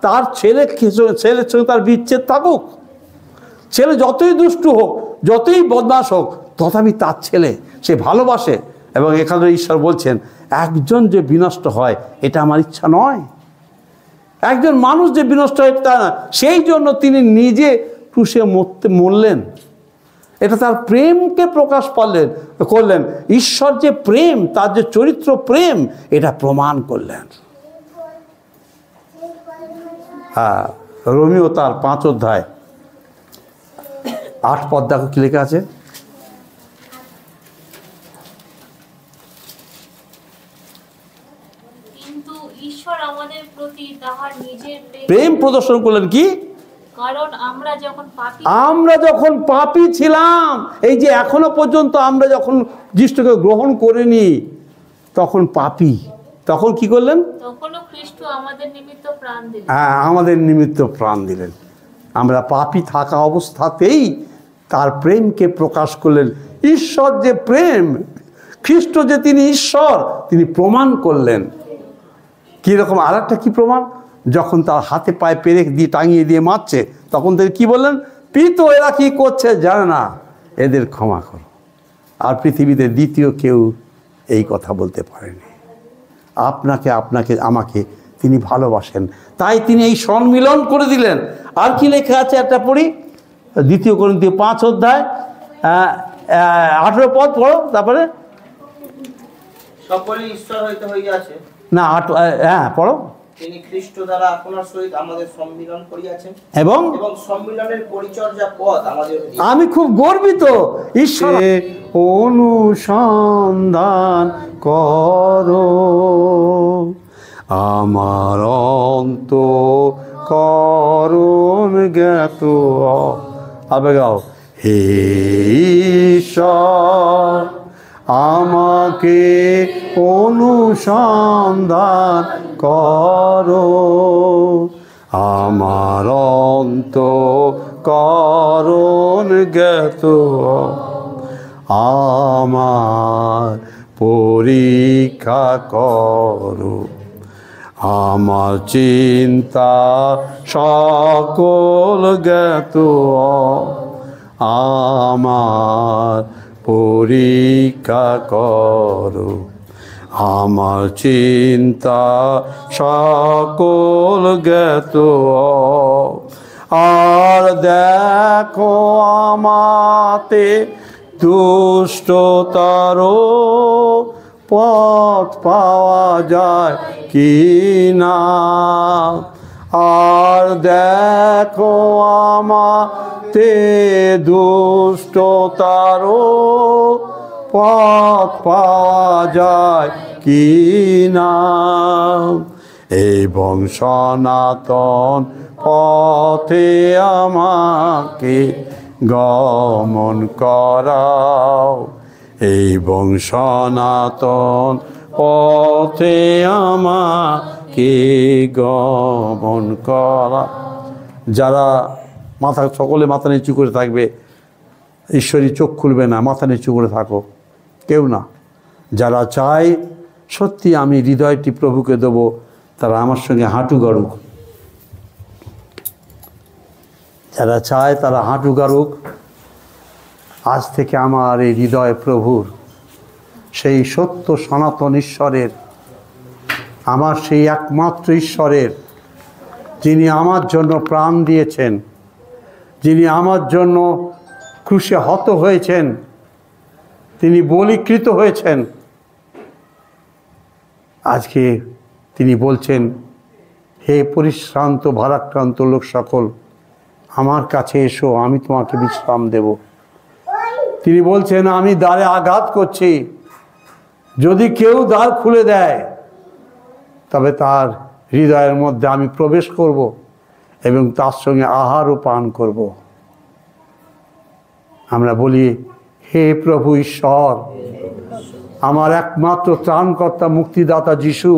S2: তার ছেলের সঙ্গে তার বিচ্ছেদ থাকুক। ছেলে যতই দুষ্টু হোক, যতই বদমাশ হোক, তথাপি তার ছেলে সে ভালোবাসে। এবং এখানে ঈশ্বর বলছেন, একজন যে বিনষ্ট হয় এটা আমার ইচ্ছা নয়। একজন মানুষ যে বিনষ্ট হয় তা না, সেই জন্য তিনি নিজে ক্রুশে মরলেন। এটা তার প্রেমকে প্রকাশ করলেন। ঈশ্বর যে প্রেম, তার যে চরিত্র প্রেম, এটা প্রমাণ করলেন। হ্যাঁ, রোমিও তার 5:8 দেখো কি লেখা আছে।
S1: কিন্তু ঈশ্বর আমাদের প্রতি তাহার নিজের
S2: প্রেম প্রদর্শন করলেন কি?
S1: কারণ
S2: আমরা যখন পাপী ছিলাম, এই যে এখনো পর্যন্ত আমরা যখন যিশুকে গ্রহণ করিনি, তখন পাপী, তখন কি করলেন?
S1: তখনও খ্রিস্ট আমাদের নিমিত্ত প্রাণ দিলেন।
S2: হ্যাঁ, আমাদের নিমিত্ত প্রাণ দিলেন। আমরা পাপী থাকা অবস্থাতেই তার প্রেমকে প্রকাশ করলেন। ঈশ্বর যে প্রেম, খ্রিস্ট যে তিনি ঈশ্বর, তিনি প্রমাণ করলেন। কীরকম? আর একটা কী প্রমাণ? যখন তার হাতে পায়ে পেরেক দিয়ে টাঙিয়ে দিয়ে মারছে, তখন তিনি কী বললেন? পিতো, এরা কী করছে জানে না, এদের ক্ষমা করো। আর পৃথিবীতে দ্বিতীয় কেউ এই কথা বলতে পারেনি। আমাকে তিনি ভালোবাসেন, তাই তিনি এই সম্মিলন করে দিলেন। আর কি লেখা আছে একটা পড়ি, 2 কোরিন্থীয় 5:18 পড়ো। তারপরে
S3: সকলেই ঈশ্বর হইতে হইয়াছে।
S2: না, হ্যাঁ পড়ো।
S3: তিনি খ্রিস্ট দ্বারা আপনার সহিত আমাদের সম্মিলন করিয়াছেন
S2: এবং
S3: সম্মিলনের পরিচর্যা পথ আমাদের।
S2: আমি খুব গর্বিত। ঈশ্বর অনুসন্ধান করো আমার অন্তঃকরণ জ্ঞাত। আবে গাও, হে ঈশ্বর আমাকে অনুসন্ধান করো আমার অন্তঃকরণ জ্ঞাত, আমার পরীক্ষা করো আমার চিন্তা সকল জ্ঞাত, আমার পরীক্ষা করো। আমার চিন্তা সকল জ্ঞাত, আর দেখো আমাতে দুষ্টতারও পথ পাওয়া যায় কি না। আর দেখো আমাতে দুষ্টতারও পথ পাওয়া যায় কি না। এবং সনাতন পথে আমাকে গমন করাও, এবং সনাতন পথে আমাকে গমন করা। যারা সকলে মাথা নিচু করে থাকবে, ঈশ্বরী চোখ খুলবে না, মাথা নিচু করে থাকো, কেউ না। যারা চায় সত্যি আমি হৃদয়টি প্রভুকে দেবো, তারা আমার সঙ্গে হাঁটু গাড়ুক। যারা চায় তারা হাঁটু গাড়ুক। আজ থেকে আমার এই হৃদয় প্রভুর, সেই সত্য সনাতন ঈশ্বরের, আমার সেই একমাত্র ঈশ্বরের, যিনি আমার জন্য প্রাণ দিয়েছেন, যিনি আমার জন্য ক্রুশে হত হয়েছেন, তিনি বলীকৃত হয়েছেন। আজকে তিনি বলছেন, হে পরিশ্রান্ত ভারাক্রান্ত লোক সকল, আমার কাছে এসো, আমি তোমাকে বিশ্রাম দেব। তিনি বলছেন, আমি দ্বারে আঘাত করছি, যদি কেউ দ্বার খুলে দেয় তবে তার হৃদয়ের মধ্যে আমি প্রবেশ করব এবং তার সঙ্গে আহারও পান করব। আমরা বলি, হে প্রভু ঈশ্বর, আমার একমাত্র ত্রাণকর্তা মুক্তিদাতা যিশু,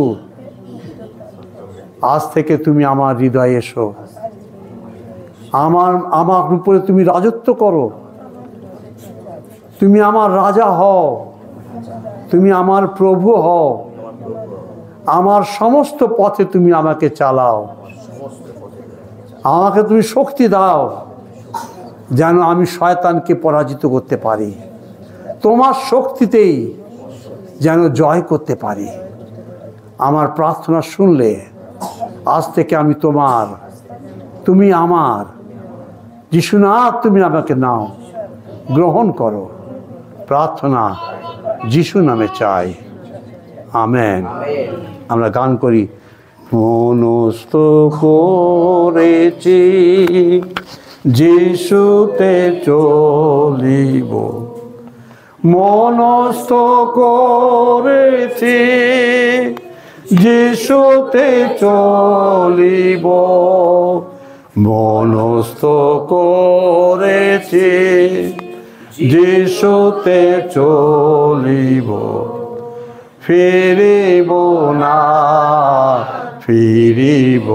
S2: আজ থেকে তুমি আমার হৃদয়ে এসো, আমার উপরে তুমি রাজত্ব করো, তুমি আমার রাজা হও, তুমি আমার প্রভু হও, আমার সমস্ত পথে তুমি আমাকে চালাও, আমাকে তুমি শক্তি দাও যেন আমি শয়তানকে পরাজিত করতে পারি, তোমার শক্তিতেই যেন জয় করতে পারি। আমার প্রার্থনা শুনলে আজ থেকে আমি তোমার, তুমি আমার। যিশুনাথ, তুমি আমাকে নাও, গ্রহণ করো। প্রার্থনা যিশু নামে চাই, আমেন। আমরা গান করি, মনস্থ করেছি যিশুতে চলিব, মনস্থ করেছি যিশুতে চলিব, মনস্থ করেছি যিশুতে চলিব, ফিরিব না, ফিরিব